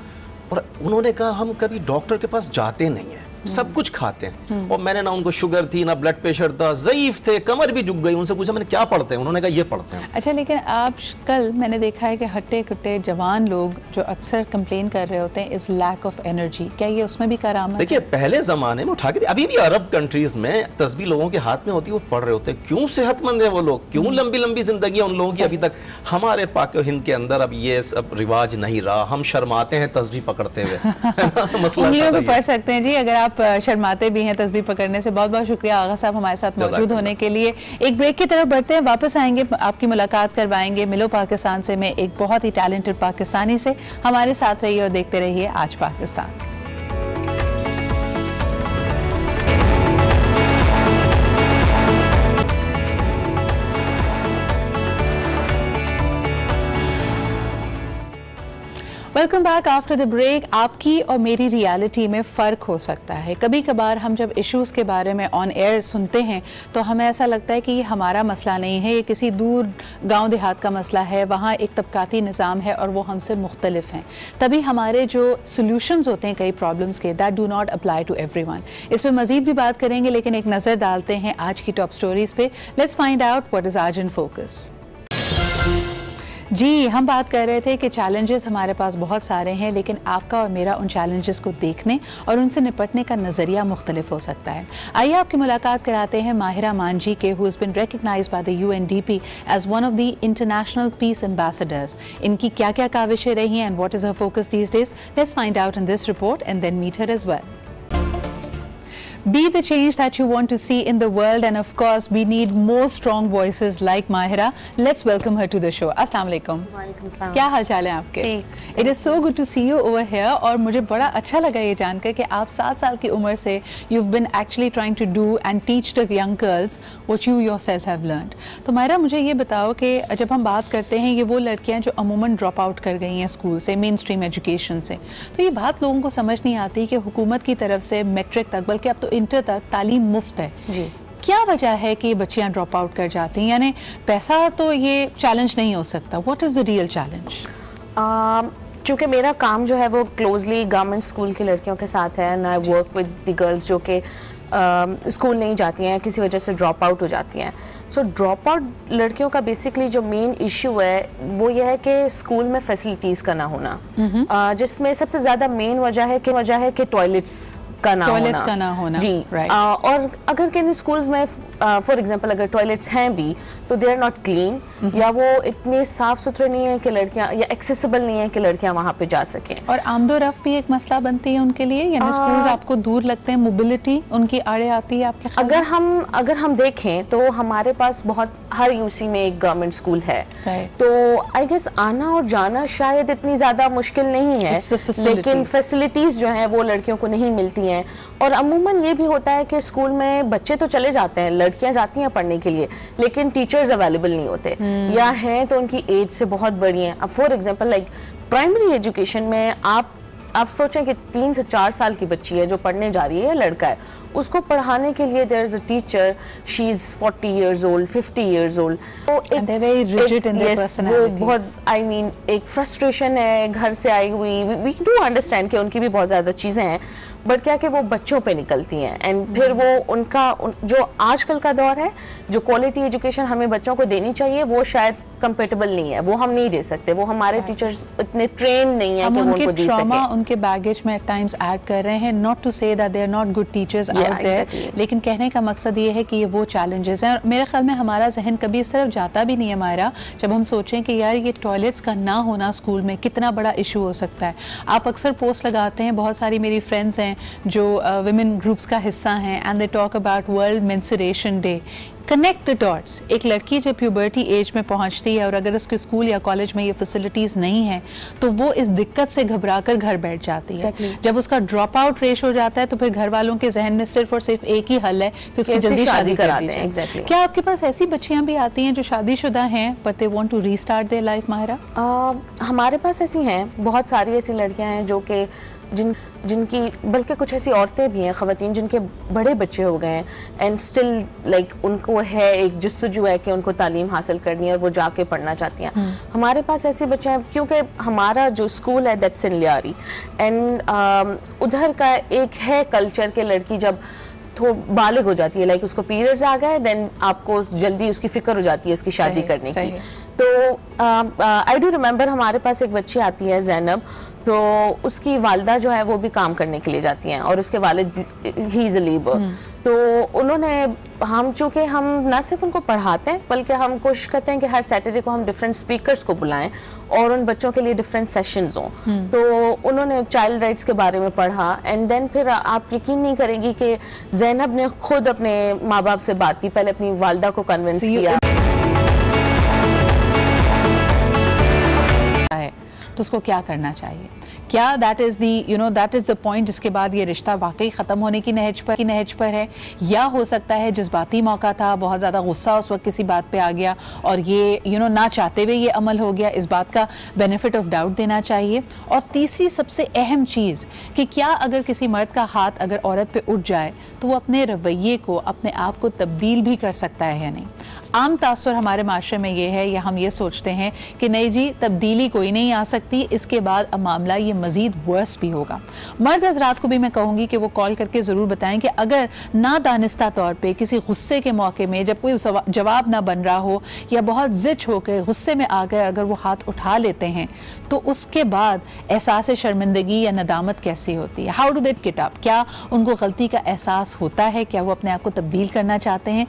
[SPEAKER 2] और उन्होंने कहा हम कभी डॉक्टर के पास जाते नहीं हैं, सब कुछ खाते हैं। और मैंने ना उनको शुगर थी ना ब्लड प्रेशर था, ज़ईफ थे, कमर भी झुक गई। उनसे पूछा मैंने क्या पढ़ते हैं, उन्होंने कहा ये पढ़ते हैं।
[SPEAKER 1] अच्छा, लेकिन आप कल मैंने देखा है कि हट्टे कट्टे जवान लोग जो अक्सर कंप्लेन कर रहे होते हैं इस लैक ऑफ एनर्जी, क्या ये उसमें भी करामा?
[SPEAKER 2] देखिए पहले ज़माने में उठा के, अभी भी अरब कंट्रीज़ में तस्बीह लोगों के हाथ में होती है, वो पढ़ रहे होते हैं। क्यों सेहतमंद है वो लोग, क्यों लंबी लंबी जिंदगी उन लोगों की अभी तक। हमारे पाक हिंद के अंदर अब ये सब रिवाज नहीं रहा, हम शर्माते हैं तस्बीह पकड़ते हुए।
[SPEAKER 1] मसला भी पढ़ सकते हैं जी, अगर आप शर्माते भी हैं तस्बीह पकड़ने से। बहुत बहुत शुक्रिया आगा साहब हमारे साथ मौजूद होने के लिए। एक ब्रेक की तरफ बढ़ते हैं, वापस आएंगे, आपकी मुलाकात करवाएंगे मिलो पाकिस्तान से में एक बहुत ही टैलेंटेड पाकिस्तानी से। हमारे साथ रहिए और देखते रहिए आज Pakistan. Welcome back after the break. आपकी और मेरी रियलिटी में फ़र्क हो सकता है। कभी कभार हम जब इश्यूज़ के बारे में ऑन एयर सुनते हैं तो हमें ऐसा लगता है कि ये हमारा मसला नहीं है, ये किसी दूर गांव देहात का मसला है, वहाँ एक तबकाती निज़ाम है और वो हमसे मुख्तलिफ हैं। तभी हमारे जो सोल्यूशंस होते हैं कई प्रॉब्लम्स के, that do not apply to everyone. इस पर मज़ीद भी बात करेंगे, लेकिन एक नज़र डालते हैं आज की टॉप स्टोरीज़ पे। Let's find out what is आज इन फोकस। जी, हम बात कर रहे थे कि चैलेंजेस हमारे पास बहुत सारे हैं, लेकिन आपका और मेरा उन चैलेंजेस को देखने और उनसे निपटने का नज़रिया मुख्तलिफ हो सकता है। आइए आपकी मुलाकात कराते हैं माहिरा मान जी के, who has been recognized by the UNDP as one of the international peace ambassadors. इनकी क्या क्या काविशें रही हैं and what is her focus these days, let's find out in this report and then meet her as well. Be the change that you want to see in the world, and of course we need more strong voices like Mahira. Let's welcome her to the show. Assalamu alaikum.
[SPEAKER 3] वालेकुम सलाम।
[SPEAKER 1] क्या हाल चाल है आपके?
[SPEAKER 3] ठीक।
[SPEAKER 1] It is so good to see you over here, और मुझे बड़ा अच्छा लगा ये जानकर कि आप 7 साल की उम्र से you've been actually trying to do and teach the young girls what you yourself have learned. तो माहिरा मुझे ये बताओ कि जब हम बात करते हैं ये वो लड़कियां जो अमूमन ड्रॉप आउट कर गई हैं स्कूल से, मेन स्ट्रीम एजुकेशन से, तो ये बात लोगों को समझ नहीं आती कि हुकूमत की तरफ से मैट्रिक तक, बल्कि अब तो इंटर तक तालीम मुफ्त है जी। क्या वजह है कि बच्चियां ड्रॉप आउट कर जाती हैं? यानी पैसा तो ये चैलेंज नहीं हो सकता, what is the real challenge?
[SPEAKER 3] चूँकि मेरा काम जो है वो क्लोजली गवर्नमेंट स्कूल की लड़कियों के साथ है, and I work with the girls जो कि स्कूल नहीं जाती हैं, किसी वजह से ड्रॉप आउट हो जाती हैं। सो ड्रॉप आउट लड़कियों का बेसिकली जो मेन इशू है वो ये है कि स्कूल में फैसिलिटीज़ का ना होना, जिसमें सबसे ज़्यादा मेन वजह है कि टॉयलेट्स का ना होना जी। और अगर किन स्कूल्स में फॉर एग्जांपल अगर टॉयलेट्स हैं भी तो दे आर नॉट क्लीन, या वो इतने साफ सुथरे नहीं है कि लड़कियां, या एक्सेसिबल नहीं है कि लड़कियां वहां पे जा सकें।
[SPEAKER 1] और आमदोरफ्त भी एक मसला बनती है उनके लिए, यानी स्कूल्स आपको दूर लगते हैं, मोबिलिटी उनकी आड़े आती है आपके ख्याल में?
[SPEAKER 3] अगर हम देखें तो हमारे पास बहुत, हर यूसी में एक गवर्नमेंट स्कूल है, तो आई गेस आना और जाना शायद इतनी ज्यादा मुश्किल नहीं है, लेकिन फैसिलिटीज जो हैं वो लड़कियों को नहीं मिलती हैं। और अमूमन ये भी होता है कि स्कूल में बच्चे तो चले जाते हैं, लड़कियां जाती हैं पढ़ने के लिए, लेकिन टीचर्स अवेलेबल नहीं होते, या हैं तो उनकी एज से बहुत बड़ी हैं। अब for example like primary education में आप सोचें कि 3 से 4 साल की बच्ची है जो पढ़ने जा रही है, लड़का है, उसको पढ़ाने के लिए there is a teacher, she is 40 years old, 50 years old, तो वो बहुत, आई मीन एक फ्रस्ट्रेशन है घर से आई हुई। वी डू अंडरस्टैंड कि उनकी भी बहुत ज़्यादा चीज़ें हैं, बट क्या कि वो बच्चों पे निकलती हैं एंड फिर वो उनका जो आजकल का दौर है, जो क्वालिटी एजुकेशन हमें बच्चों को देनी चाहिए वो शायद कंपेटेबल नहीं है, वो हम नहीं दे सकते, वो हमारे टीचर्स इतने ट्रेन नहीं है कि वो उनको दे सके।
[SPEAKER 1] उनके बैगेज में एट टाइम्स ऐड कर रहे हैं, not to say that they are not good teachers out there, लेकिन कहने का मकसद ये है कि ये वो चैलेंजेस हैं। और मेरे ख्याल में हमारा जहन कभी इस तरफ जाता भी नहीं है हमारा, जब हम सोचें कि यार ये टॉयलेट्स का ना होना स्कूल में कितना बड़ा इशू हो सकता है। आप अक्सर पोस्ट लगाते हैं, बहुत सारी मेरी फ्रेंड्स हैं जो विमेन ग्रुप्स का हिस्सा हैं, and they talk about world menstruation day. Connect the dots. एक लड़की जब प्यूबर्टी एज में पहुंचती है और अगर उसके स्कूल या कॉलेज में ये फैसिलिटीज़ नहीं है तो वो इस दिक्कत से घबराकर घर बैठ जाती है। जब उसका ड्रॉप आउट रेश हो जाता है तो फिर घर वालों के जहन में सिर्फ और सिर्फ एक ही हल है कि उसकी जल्दी शादी करा दें। क्या आपके पास ऐसी बच्चियां भी आती हैं जो शादीशुदा हैं but they want to restart their life? Mahira,
[SPEAKER 3] हमारे पास ऐसी हैं, बहुत सारी ऐसी लड़कियां हैं जो कि जिनकी बल्कि कुछ ऐसी औरतें भी हैं, ख़वातीन जिनके बड़े बच्चे हो गए हैं एंड स्टिल लाइक उनको है एक जस्तजू है कि उनको तालीम हासिल करनी है और वो जाके पढ़ना चाहती हैं। हमारे पास ऐसे बच्चे हैं क्योंकि हमारा जो स्कूल है दैट्स इन लियारी एंड उधर का एक है कल्चर के लड़की जब तो बालिग हो जाती है, लाइक उसको पीरियड्स आ गए देन आपको जल्दी उसकी फिक्र हो जाती है उसकी शादी करने की। तो आई डू रिमेंबर हमारे पास एक बच्ची आती है ज़ैनब, तो उसकी वालदा जो है वो भी काम करने के लिए जाती हैं और उसके वालिद ही इज़ अ लेबर। तो उन्होंने हम चूँकि हम ना सिर्फ उनको पढ़ाते हैं बल्कि हम कोशिश करते हैं कि हर सैटरडे को हम डिफरेंट स्पीकर्स को बुलाएं और उन बच्चों के लिए डिफरेंट सेशंस हों। तो उन्होंने चाइल्ड राइट्स के बारे में पढ़ा एंड देन फिर आप यकीन नहीं करेंगी कि ज़ैनब ने खुद अपने माँ बाप से बात की, पहले अपनी वालदा को कन्विंस किया
[SPEAKER 1] तो उसको क्या करना चाहिए। क्या दैट इज़ द पॉइंट जिसके बाद ये रिश्ता वाकई ख़त्म होने की नहज पर है, या हो सकता है जज्बाती मौका था, बहुत ज़्यादा गुस्सा उस वक्त किसी बात पे आ गया और ये ना चाहते हुए ये अमल हो गया। इस बात का बेनिफिट ऑफ डाउट देना चाहिए। और तीसरी सबसे अहम चीज़ कि क्या अगर किसी मर्द का हाथ अगर औरत पे उठ जाए तो वो अपने रवैये को, अपने आप को तब्दील भी कर सकता है या नहीं। आम तासुर हमारे माशरे में ये है या हम ये सोचते हैं कि नहीं जी तब्दीली कोई नहीं आ सकती, इसके बाद अब मामला ये मज़ीद वर्स भी होगा। मर्द हज़रात को भी मैं कहूँगी कि वो कॉल करके ज़रूर बताएं कि अगर नादानिस्ता तौर पे किसी गुस्से के मौके में जब कोई जवाब ना बन रहा हो या बहुत ज़िद होकर गुस्से में आकर अगर वो हाथ उठा लेते हैं तो उसके बाद एहसास शर्मिंदगी या नदामत कैसी होती है। How do they get up? क्या उनको गलती का एहसास होता है? क्या वो अपने आप को तब्दील करना चाहते हैं?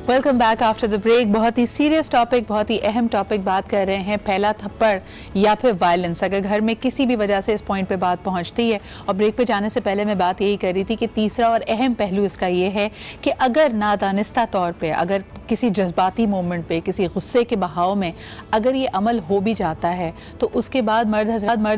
[SPEAKER 1] Welcome back after the break. बहुत ही सीरियस टॉपिक, बहुत ही अहम टॉपिक बात कर रहे हैं, पहला थप्पड़ या फिर वायलेंस। अगर घर में किसी भी वजह से इस पॉइंट पे बात पहुंचती है, और ब्रेक पे जाने से पहले मैं बात यही कर रही थी कि तीसरा और अहम पहलू इसका ये है कि अगर नादानिस्ता तौर पे, अगर किसी जज्बाती मोमेंट पे, किसी गुस्से के बहाव में अगर ये अमल हो भी जाता है तो उसके बाद मर्द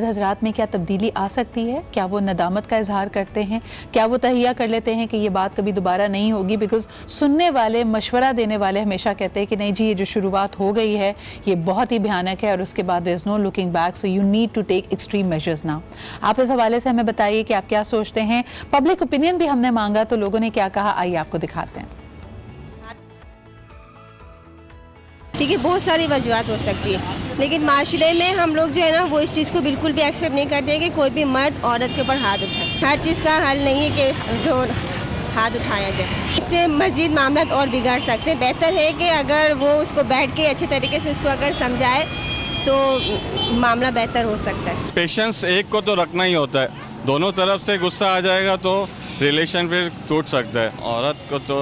[SPEAKER 1] हजरात में क्या तब्दीली आ सकती है? क्या वो नदामत का इजहार करते हैं? क्या वो तहिया कर लेते हैं कि ये बात कभी दोबारा नहीं होगी? बिकॉज सुनने वाले, मशवरा देने वाले हमेशा कहते हैं कि नहीं जी ये जो शुरुआत हो गई है ये बहुत ही भयानक है और उसके बाद there is no looking back, so you need to take extreme measures now. आप इस हवाले से हमें बताइए कि आप क्या सोचते हैं। पब्लिक ओपिनियन भी हमने मांगा तो लोगों ने क्या कहा, आइए आपको दिखाते हैं।
[SPEAKER 4] ठीक है, बहुत सारी वजूहत हो सकती है, लेकिन माशरे में हम लोग जो है ना वो इस चीज़ को बिल्कुल भी एक्सेप्ट नहीं करते हैं कि कोई भी मर्द औरत के ऊपर हाथ उठाए। हर चीज़ का हल नहीं है कि जो हाथ उठाया जाए, इससे मज़ीद मामला और बिगाड़ सकते हैं। बेहतर है कि अगर वो उसको बैठ के अच्छे तरीके से उसको अगर समझाए तो मामला बेहतर हो सकता है।
[SPEAKER 5] पेशेंस एक को तो रखना ही होता है, दोनों तरफ से गुस्सा आ जाएगा तो रिलेशन फिर टूट सकता है। औरत को तो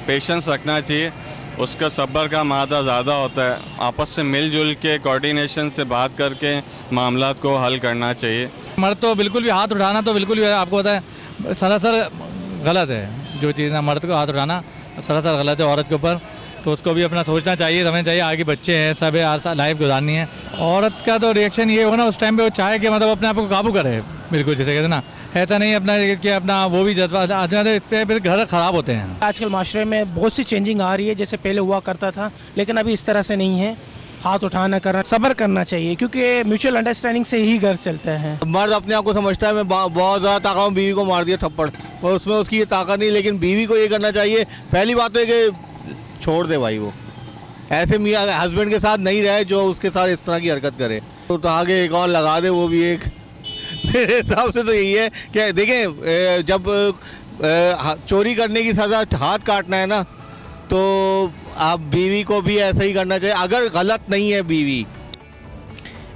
[SPEAKER 5] पेशेंस रखना चाहिए, उसका सब्र का मादा ज़्यादा होता है। आपस से मिलजुल के कोऑर्डिनेशन से बात करके मामला को हल करना चाहिए।
[SPEAKER 6] मर्द तो बिल्कुल भी हाथ उठाना तो बिल्कुल भी आपको पता है सरासर गलत है। जो चीज़ ना मर्द को हाथ उठाना सरासर गलत है औरत के ऊपर, तो उसको भी अपना सोचना चाहिए, समझना चाहिए। आगे बच्चे हैं, सब है, लाइफ गुजारनी है। औरत का तो रिएक्शन ये होगा ना उस टाइम पे वो चाहे कि मतलब अपने आप को काबू करे, बिल्कुल जैसे कहते ना, ऐसा नहीं अपना कि अपना वो भी जज्बा आ जाए, इस पर फिर घर ख़राब होते हैं।
[SPEAKER 7] आजकल माशरे में बहुत सी चेंजिंग आ रही है, जैसे पहले हुआ करता था, लेकिन अभी इस तरह से नहीं है। हाथ उठाना करना, सब्र करना चाहिए, क्योंकि म्यूचुअल अंडरस्टैंडिंग से ही घर चलता है।
[SPEAKER 8] मर्द अपने आप को समझता है मैं बहुत ज़्यादा ताकत हूँ, बीवी को मार दिया थप्पड़, और उसमें उसकी ये ताकत नहीं, लेकिन बीवी को ये करना चाहिए। पहली बात तो है कि छोड़ दे भाई, वो ऐसे मियाँ हस्बैंड के साथ नहीं रहे जो उसके साथ इस तरह की हरकत करे, तो आगे एक और लगा दे, वो भी एक। मेरे हिसाब से तो यही है कि देखें, जब चोरी करने की सज़ा हाथ काटना है ना, तो आप बीवी को भी ऐसा ही करना चाहिए, अगर गलत नहीं है बीवी।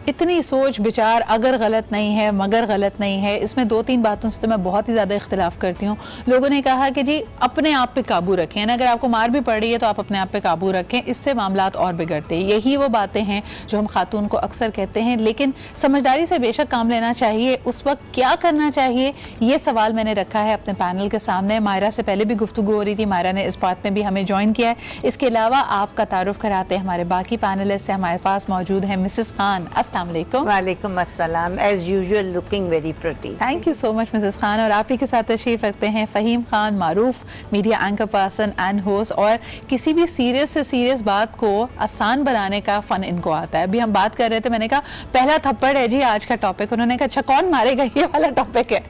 [SPEAKER 1] इतनी सोच विचार, अगर गलत नहीं है मगर गलत नहीं है, इसमें 2-3 बातों से तो मैं बहुत ही ज़्यादा इख्तिलाफ करती हूँ। लोगों ने कहा कि जी अपने आप पे काबू रखें, अगर आपको मार भी पड़ रही है तो आप अपने आप पे काबू रखें, इससे मामलात और बिगड़ते हैं। यही वो बातें हैं जो हम खातून को अक्सर कहते हैं, लेकिन समझदारी से बेशक काम लेना चाहिए। उस वक्त क्या करना चाहिए, ये सवाल मैंने रखा है अपने पैनल के सामने। मायरा से पहले भी गुफ्तगू हो रही थी, मायरा ने इस बात में भी हमें ज्वाइन किया है। इसके अलावा आपका तारुफ कराते हैं हमारे बाकी पैनलिस्ट से। हमारे पास मौजूद है मिसेस खान।
[SPEAKER 9] वालेकुम अस्सलाम, as usual looking very pretty.
[SPEAKER 1] Thank you so much Mrs Khan. और आप ही के साथ तशरीफ रखते हैं फ़हीम खान, मारूफ media anchor person and host. और किसी भी सीरियस से सीरियस बात को आसान बनाने का फ़न इनको आता है। अभी हम बात कर रहे थे, मैंने कहा पहला थप्पड़ है जी आज का टॉपिक। उन्होंने कहा अच्छा कौन मारेगा, ये वाला टॉपिक है।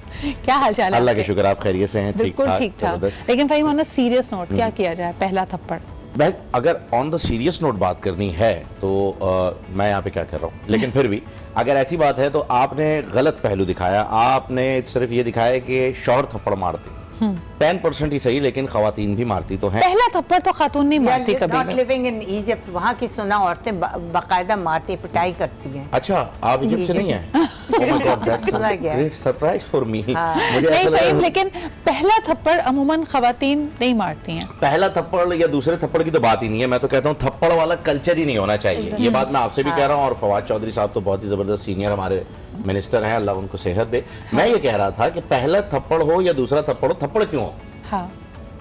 [SPEAKER 1] क्या हाल चाल है?
[SPEAKER 2] अल्लाह का शुक्र, आप खैरियत से हैं?
[SPEAKER 1] बिल्कुल ठीक ठाक। लेकिन Faheem on a serious note क्या किया जाए, पहला थप्पड़?
[SPEAKER 2] अगर ऑन द सीरियस नोट बात करनी है तो मैं यहाँ पे क्या कर रहा हूँ, लेकिन फिर भी अगर ऐसी बात है तो आपने गलत पहलू दिखाया। आपने सिर्फ ये दिखाया कि शौहर थप्पड़ मारते 10% ही सही, लेकिन खवातीन भी मारती तो हैं।
[SPEAKER 1] पहला थप्पड़ तो खातून नहीं मारती कभी।
[SPEAKER 9] नॉट लिविंग इन इजिप्ट, वहाँ की सुना औरतें बाकायदा मारती पिटाई करती हैं।
[SPEAKER 2] अच्छा, आप इजिप्ट से नहीं हैं? Surprise for me.
[SPEAKER 1] लेकिन पहला थप्पड़ अमूमन खवातीन नहीं मारती हैं।
[SPEAKER 2] पहला थप्पड़ या दूसरे थप्पड़ की तो बात ही नहीं है। मैं तो कहता हूँ थप्पड़ वाला कल्चर ही नहीं होना चाहिए। ये बात मैं आपसे भी कह रहा हूँ, और फवाद चौधरी साहब तो बहुत ही जबरदस्त सीनियर हमारे मिनिस्टर हैं, अल्लाह उनको सेहत दे। मैं ये कह रहा था कि पहला थप्पड़ हो या दूसरा थप्पड़ हो, थप्पड़ क्यों हो?
[SPEAKER 1] हाँ।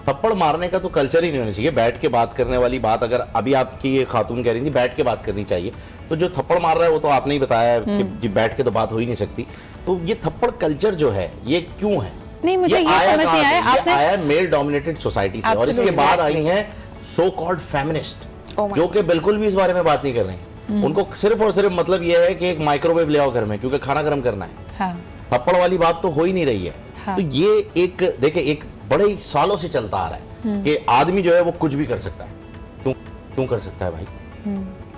[SPEAKER 2] थप्पड़ मारने का तो कल्चर ही नहीं होना चाहिए। बैठ के बात करने वाली बात, अगर अभी आपकी ये खातून कह रही थी बैठ के बात करनी चाहिए, तो जो थप्पड़ मार रहा है वो तो आपने ही बताया कि बैठ के तो बात हो ही नहीं सकती। तो ये थप्पड़ कल्चर जो है ये क्यों है?
[SPEAKER 1] नहीं, मुझे ये समझ नहीं आया।
[SPEAKER 2] आपने आया मेल डोमिनेटेड सोसाइटी से, और इसके बाद आई हैं सो कॉल्ड फेमिनिस्ट, जो कि बिल्कुल भी इस बारे में बात नहीं कर रहे हैं। उनको सिर्फ और सिर्फ मतलब ये है कि एक माइक्रोवेव ले आओ घर में, क्योंकि खाना गर्म करना है। हाँ। थप्पड़ वाली बात तो हो ही नहीं रही है। हाँ। तो ये एक देखिए, एक बड़े भाई सालों से चलता आ रहा है कि आदमी जो है वो कुछ भी कर सकता है। क्यों कर सकता है भाई?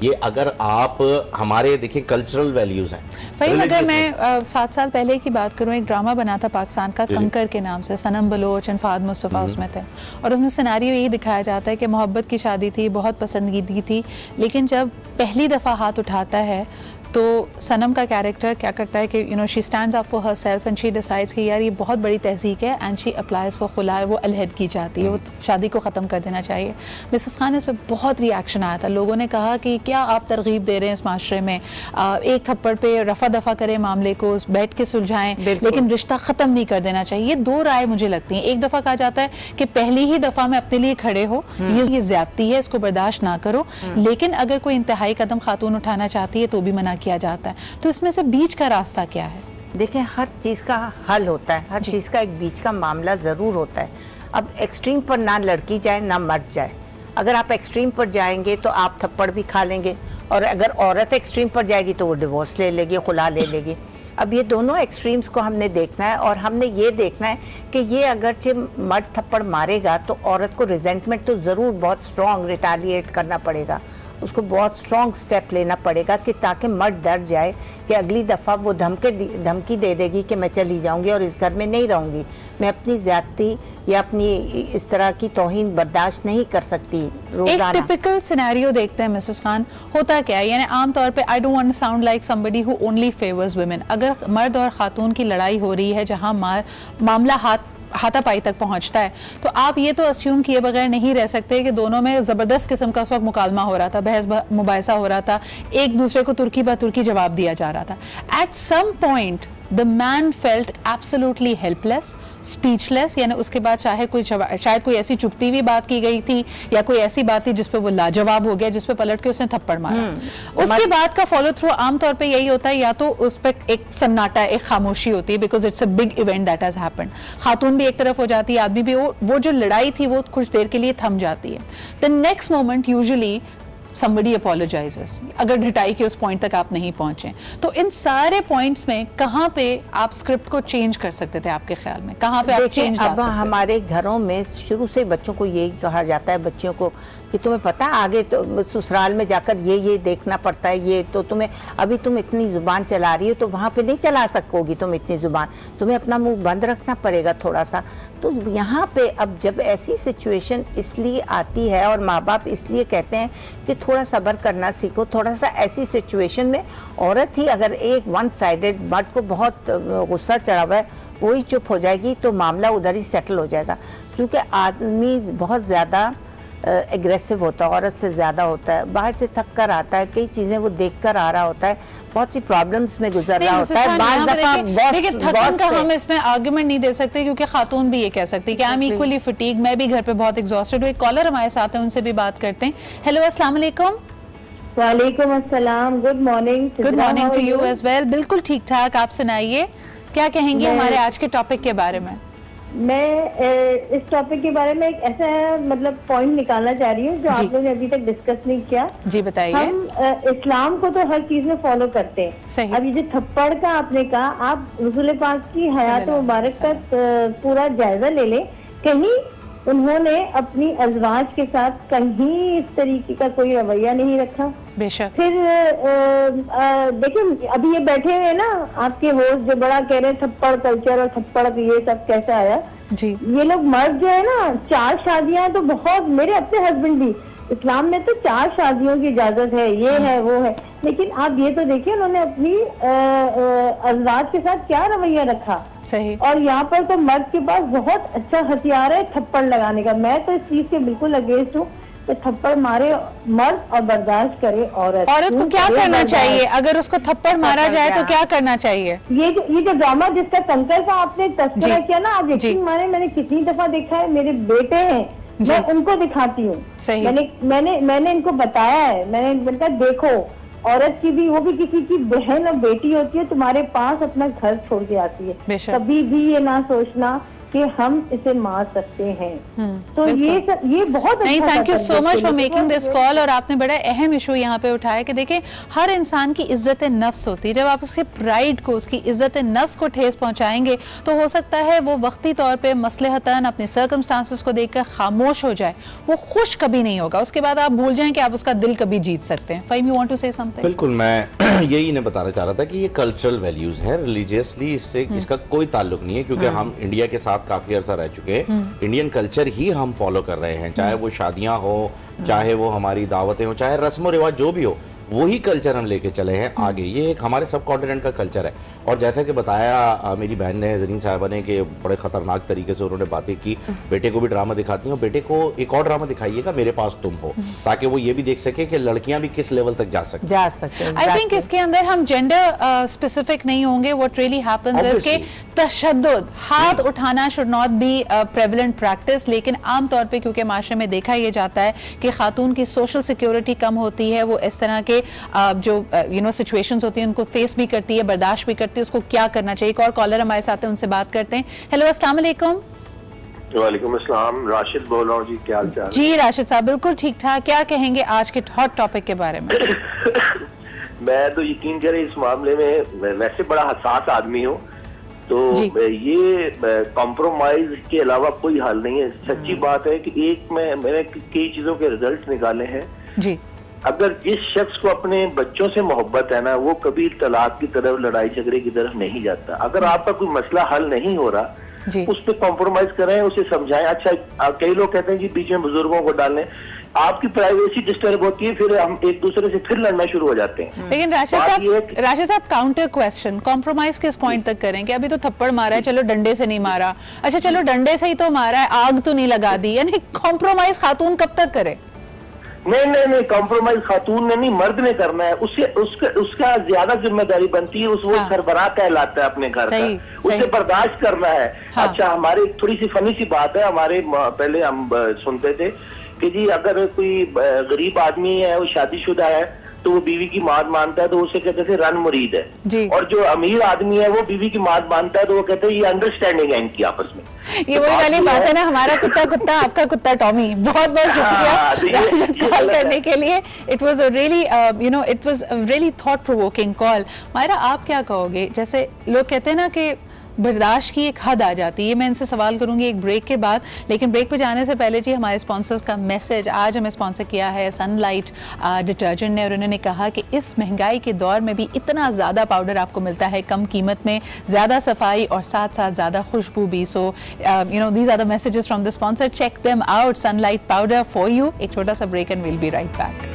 [SPEAKER 2] ये अगर आप हमारे देखिए कल्चरल वैल्यूज हैं।
[SPEAKER 1] भाई अगर मैं 7 साल पहले की बात करूँ, एक ड्रामा बना था पाकिस्तान का कंकर के नाम से, सनम बलोच और फहद मुस्तफ़ा उसमें थे, और उसमें सिनेरियो यही दिखाया जाता है कि मोहब्बत की शादी थी, बहुत पसंदीदगी थी, लेकिन जब पहली दफ़ा हाथ उठाता है तो सनम का कैरेक्टर क्या करता है कि she stands up for her self and she decides कि यार ये बहुत बड़ी तहज़ीक है, एंड शी अप्लाइज फॉर खुला, वो अलहदगी चाहती है, वो शादी को ख़त्म कर देना चाहिए। मिसेस खान, इस पर बहुत रिएक्शन आया था। लोगों ने कहा कि क्या आप तरगीब दे रहे हैं इस माशरे में, एक थप्पड़ पे रफ़ा दफ़ा करें मामले को, बैठ के सुलझाएं, लेकिन रिश्ता ख़त्म नहीं कर देना चाहिए। ये 2 राय मुझे लगती हैं। एक दफ़ा कहा जाता है कि पहली ही दफ़ा में अपने लिए खड़े हो, ये ज़्यादती है, इसको बर्दाश्त ना करो, लेकिन अगर कोई इंतहाई कदम खातून उठाना चाहती है तो भी मना किया जाता है। तो इसमें से बीच का रास्ता क्या है?
[SPEAKER 9] देखें, हर चीज़ का हल होता है, हर चीज़ का एक बीच का मामला ज़रूर होता है। अब एक्सट्रीम पर ना लड़की जाए ना मर्द जाए। अगर आप एक्सट्रीम पर जाएंगे तो आप थप्पड़ भी खा लेंगे, और अगर औरत एक्सट्रीम पर जाएगी तो वो डिवोर्स ले लेगी, खुला ले लेगी। अब ये दोनों एक्सट्रीम्स को हमने देखना है, और हमने ये देखना है कि ये अगरचे मर्द थप्पड़ मारेगा तो औरत को रिजेंटमेंट तो ज़रूर बहुत स्ट्रॉन्ग रिटालिएट करना पड़ेगा, उसको बहुत स्ट्रॉन्ग स्टेप लेना पड़ेगा कि ताकि मर्द डर जाए कि अगली दफ़ा वो धमकी दे देगी कि मैं चली जाऊंगी और इस घर में नहीं रहूंगी, मैं अपनी ज़्यादती या अपनी इस तरह की तौहीन बर्दाश्त नहीं कर सकती।
[SPEAKER 1] एक टिपिकल सिनेरियो देखते हैं मिसेस खान, होता क्या है, यानी आमतौर पे I don't want to sound like somebody who only favours women, अगर मर्द और खातून की लड़ाई हो रही है जहाँ मामला हाथापाई तक पहुंचता है, तो आप ये तो अस्यूम किए बगैर नहीं रह सकते कि दोनों में ज़बरदस्त किस्म का उस वक्त मुकालमा हो रहा था, बहस मुबाहिसा हो रहा था, एक दूसरे को तुर्की ब तुर्की जवाब दिया जा रहा था। At some point the man felt absolutely helpless, speechless, यानी उसके बाद शायद कोई ऐसी चुपती हुई बात की गई थी या कोई ऐसी बात थी जिसपे वो लाजवाब हो गया, जिसपे पलट के उसने थप्पड़ मारा। उसके बाद का फॉलो थ्रू आमतौर पे यही होता है, या तो उस पर एक सन्नाटा, एक खामोशी होती है, because it's a big event that has happened. खातून भी एक तरफ हो जाती है, आदमी भी, वो जो लड़ाई थी वो कुछ देर के लिए थम जाती है। The next moment usually somebody apologizes, अगर ढिटाई के उस पॉइंट तक आप नहीं पहुंचे। तो इन सारे पॉइंट्स में कहाँ पे आप स्क्रिप्ट को चेंज कर सकते थे आपके ख्याल में, कहाँ पे आप चेंज ला सकते?
[SPEAKER 9] हमारे घरों में शुरू से बच्चों को यही कहा जाता है, बच्चियों को कि तुम्हें पता आगे तो ससुराल में जाकर ये देखना पड़ता है, ये तो तुम्हें अभी तुम इतनी जुबान चला रही हो तो वहाँ पे नहीं चला सकोगी तुम इतनी जुबान, तुम्हें अपना मुंह बंद रखना पड़ेगा थोड़ा सा। तो यहाँ पे अब जब ऐसी सिचुएशन इसलिए आती है और माँ बाप इसलिए कहते हैं कि थोड़ा सब्र करना सीखो, थोड़ा सा ऐसी सिचुएशन में औरत ही अगर एक वन साइडेड मर्द को बहुत गुस्सा चढ़ा हुआ है वही चुप हो जाएगी तो मामला उधर ही सेटल हो जाएगा। क्योंकि आदमी बहुत ज़्यादा एग्रेसिव होता है, औरत से ज़्यादा होता है, बाहर से थक कर आता है, कई चीज़ें वो देख कर आ रहा होता है, बहुत सी प्रॉब्लम्स में गुजर रहा होता है।
[SPEAKER 1] देखिए थकन का हम इसमें आर्गुमेंट नहीं दे सकते क्योंकि खातून भी ये कह सकती है कि आई एम इक्वली फटीग, मैं भी घर पे बहुत एग्जॉस्टेड हूँ। एक कॉलर हमारे साथ है, उनसे भी बात करते हैं। हेलो अस्सलाम वालेकुम।
[SPEAKER 10] वालेकुम अस्सलाम, good morning.
[SPEAKER 1] Good morning to you as well. बिल्कुल ठीक ठाक, आप सुनाइए क्या कहेंगे हमारे आज के टॉपिक के बारे में?
[SPEAKER 10] मैं इस टॉपिक के बारे में एक ऐसा मतलब पॉइंट निकालना चाह रही हूँ जो आप लोगों ने अभी तक डिस्कस नहीं किया।
[SPEAKER 1] जी बताइए।
[SPEAKER 10] हम इस्लाम को तो हर चीज में फॉलो करते हैं। अब ये जो थप्पड़ का आपने कहा, आप रसूल पाक की हयात मुबारक का पूरा जायजा ले लें, कहीं उन्होंने अपनी अज़वाज के साथ कहीं इस तरीके का कोई रवैया नहीं रखा।
[SPEAKER 1] बेशक।
[SPEAKER 10] फिर देखिए अभी ये बैठे हुए ना आपके होस्ट जो बड़ा कह रहे हैं थप्पड़ कल्चर और थप्पड़ ये सब कैसे आया
[SPEAKER 1] जी।
[SPEAKER 10] ये लोग मर्द जो है ना 4 शादियां तो बहुत, मेरे अपने हस्बैंड भी, इस्लाम में तो 4 शादियों की इजाजत है, ये है वो है, लेकिन आप ये तो देखिए उन्होंने अपनी अज़वाज के साथ क्या रवैया रखा।
[SPEAKER 1] सही।
[SPEAKER 10] और यहाँ पर तो मर्द के पास बहुत अच्छा हथियार है थप्पड़ लगाने का। मैं तो इस चीज के बिल्कुल अगेंस्ट हूँ कि थप्पड़ मारे मर्द और बर्दाश्त करे औरत।
[SPEAKER 1] औरत को क्या करना चाहिए अगर उसको थप्पड़ मारा जाए तो क्या करना चाहिए? ये
[SPEAKER 10] जो ड्रामा जिसका कंकर का आपने तस्करा किया ना, आप यकीन माने मैंने कितनी दफा देखा है, मेरे बेटे हैं मैं उनको दिखाती हूँ, मैंने इनको बताया है, मैंने कहा देखो औरत की भी, वो भी किसी की बहन और बेटी होती है, तुम्हारे पास अपना घर छोड़ के आती है, कभी भी ये ना सोचना कि हम इसे मार सकते हैं। तो ये बहुत
[SPEAKER 1] नहीं, thank you so much for making this call. और आपने बड़ा अहम इशू यहाँ पे उठाया कि देखिए हर इंसान की इज्जत नफ्स होती है, जब आप उसके प्राइड को, उसकी इज्जत नफ्स को ठेस पहुंचाएंगे तो हो सकता है वो वक्ती तौर पे मसलहतन अपने सर्कमस्टांसेस को देखकर खामोश हो जाए, वो खुश कभी नहीं होगा, उसके बाद आप भूल जाएं कि आप उसका दिल कभी जीत सकते हैं। Faheem, you want to say something?
[SPEAKER 2] बिल्कुल, मैं यही इन्हें बताना चाह रहा था कि ये कल्चरल वैल्यूज हैं, रिलीजियसली इससे इसका कोई ताल्लुक नहीं है, क्योंकि हम इंडिया के साथ काफी अर्सा रह चुके हैं, इंडियन कल्चर ही हम फॉलो कर रहे हैं, चाहे वो शादियां हो, चाहे वो हमारी दावतें हो, चाहे रस्म और रिवाज जो भी हो, वही कल्चर हम लेके चले हैं आगे। ये एक हमारे सब कॉन्टिनेंट का कल्चर है। और जैसा कि बताया मेरी बहन ने, जरीन साहबा ने, कि बड़े खतरनाक तरीके से उन्होंने बातें की, बेटे को भी ड्रामा दिखाती हैं, बेटे को एक और ड्रामा दिखाइएगा मेरे पास तुम हो, ताकि वो ये भी देख सके कि लड़कियां भी किस लेवल तक जा सकते हैं।
[SPEAKER 1] आई थिंक इसके अंदर हम जेंडर स्पेसिफिक नहीं होंगे। व्हाट रियली हैपेंस इज कि तशद्दुद, हाथ उठाना should not be prevalent practice, लेकिन आमतौर पर क्योंकि माशरे में देखा यह जाता है कि खातून की सोशल सिक्योरिटी कम होती है, वो इस तरह के जो सिचुएशंस होती हैं उनको फेस भी करती है, बर्दाश्त भी करती है, उसको क्या करना चाहिए। एक और कॉलर हमारे साथ है, उनसे बात करते हैं। हेलो, अस्सलाम वालेकुम।
[SPEAKER 11] वालेकुम अस्सलाम, राशिद बोल रहा हूँ जी, क्या हाल चाल?
[SPEAKER 1] जी राशिद साहब, बिल्कुल ठीक ठाक। क्या कहेंगे आज के हॉट टॉपिक के बारे में?
[SPEAKER 11] मैं तो यकीन करें इस मामले में वैसे बड़ा हसास आदमी हूँ, तो ये कॉम्प्रोमाइज के अलावा कोई हल नहीं है। सच्ची बात है कि मैंने कई चीजों के रिजल्ट निकाले हैं जी। अगर जिस शख्स को अपने बच्चों से मोहब्बत है ना, वो कभी तलाक की तरफ, लड़ाई झगड़े की तरफ नहीं जाता। अगर आपका कोई मसला हल नहीं हो रहा, उस पर कॉम्प्रोमाइज करें, उसे समझाएं। अच्छा, कई लोग कहते हैं कि बीच में बुजुर्गों को डालें, आपकी प्राइवेसी डिस्टर्ब होती है, फिर हम एक दूसरे से फिर लड़ना शुरू हो जाते हैं।
[SPEAKER 1] लेकिन राशिद साहब काउंटर क्वेश्चन, कॉम्प्रोमाइज किस पॉइंट तक करें कि अभी तो थप्पड़ मारा है, चलो डंडे से नहीं मारा, अच्छा चलो डंडे से ही तो मारा है, आग तो नहीं लगा दी, यानी कॉम्प्रोमाइज खातून कब तक करे?
[SPEAKER 11] नहीं, कॉम्प्रोमाइज खातून ने नहीं, मर्द ने करना है। उसका ज्यादा जिम्मेदारी बनती है, वो सरबराह कहलाता है अपने घर का, उसे बर्दाश्त करना है। हाँ। अच्छा, हमारे थोड़ी सी फनी सी बात है, हमारे पहले हम सुनते थे कि जी अगर कोई गरीब आदमी है, वो शादीशुदा है, तो वो बीवी की मात मानता है, तो उसे कहते थे रन मुरीद है। और जो अमीर आदमी है वो बीवी की मात मानता है, तो वो कहते हैं ये अंडरस्टैंडिंग है इनकी आपस में।
[SPEAKER 1] ये वही वाली बात है ना, हमारा कुत्ता आपका कुत्ता टॉमी। बहुत बहुत शुक्रिया कॉल करने के लिए। It was a really it was a really thought provoking call. Maira, आप क्या कहोगे? जैसे लोग कहते हैं ना कि बर्दाश्त की एक हद आ जाती है। मैं इनसे सवाल करूंगी एक ब्रेक के बाद, लेकिन ब्रेक पे जाने से पहले जी हमारे स्पॉन्सर्स का मैसेज। आज हमें स्पॉन्सर किया है सनलाइट डिटर्जेंट ने, और उन्होंने कहा कि इस महंगाई के दौर में भी इतना ज़्यादा पाउडर आपको मिलता है कम कीमत में, ज़्यादा सफाई और साथ साथ ज़्यादा खुशबू भी। So you know these are the messages from the sponsor, check them out, Sunlight powder for you. एक छोटा सा break and we'll be right back.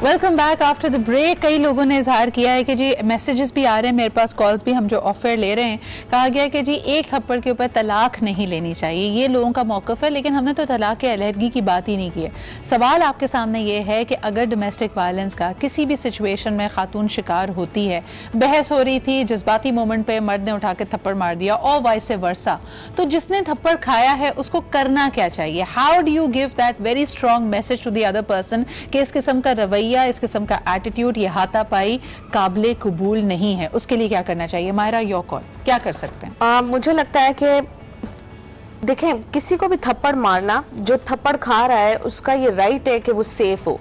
[SPEAKER 1] Welcome back after the break. कई लोगों ने इजहार किया है कि जी मैसेजेस भी आ रहे हैं मेरे पास, कॉल्स भी हम जो ऑफर ले रहे हैं। कहा गया है कि जी एक थप्पड़ के ऊपर तलाक नहीं लेनी चाहिए, ये लोगों का मौक़िफ़ है, लेकिन हमने तो तलाक के अलहदगी की बात ही नहीं की है। सवाल आपके सामने ये है कि अगर डोमेस्टिक वायलेंस का किसी भी सिचुएशन में खातून शिकार होती है, बहस हो रही थी, जज्बाती मोमेंट पर मर्द ने उठा के थप्पड़ मार दिया और वाइस वर्सा, तो जिसने थप्पड़ खाया है उसको करना क्या चाहिए? How do you give that very strong message to the other person कि इस किस्म का रवैया, इस किस्म का एटीट्यूड, ये हाथापाई काबिले कबूल नहीं है, उसके लिए क्या करना चाहिए? मायरा, योर कॉल, क्या कर सकते हैं?
[SPEAKER 3] मुझे लगता है कि देखें, किसी को भी थप्पड़ मारना, जो थप्पड़ खा रहा है उसका ये राइट है कि वो सेफ हो,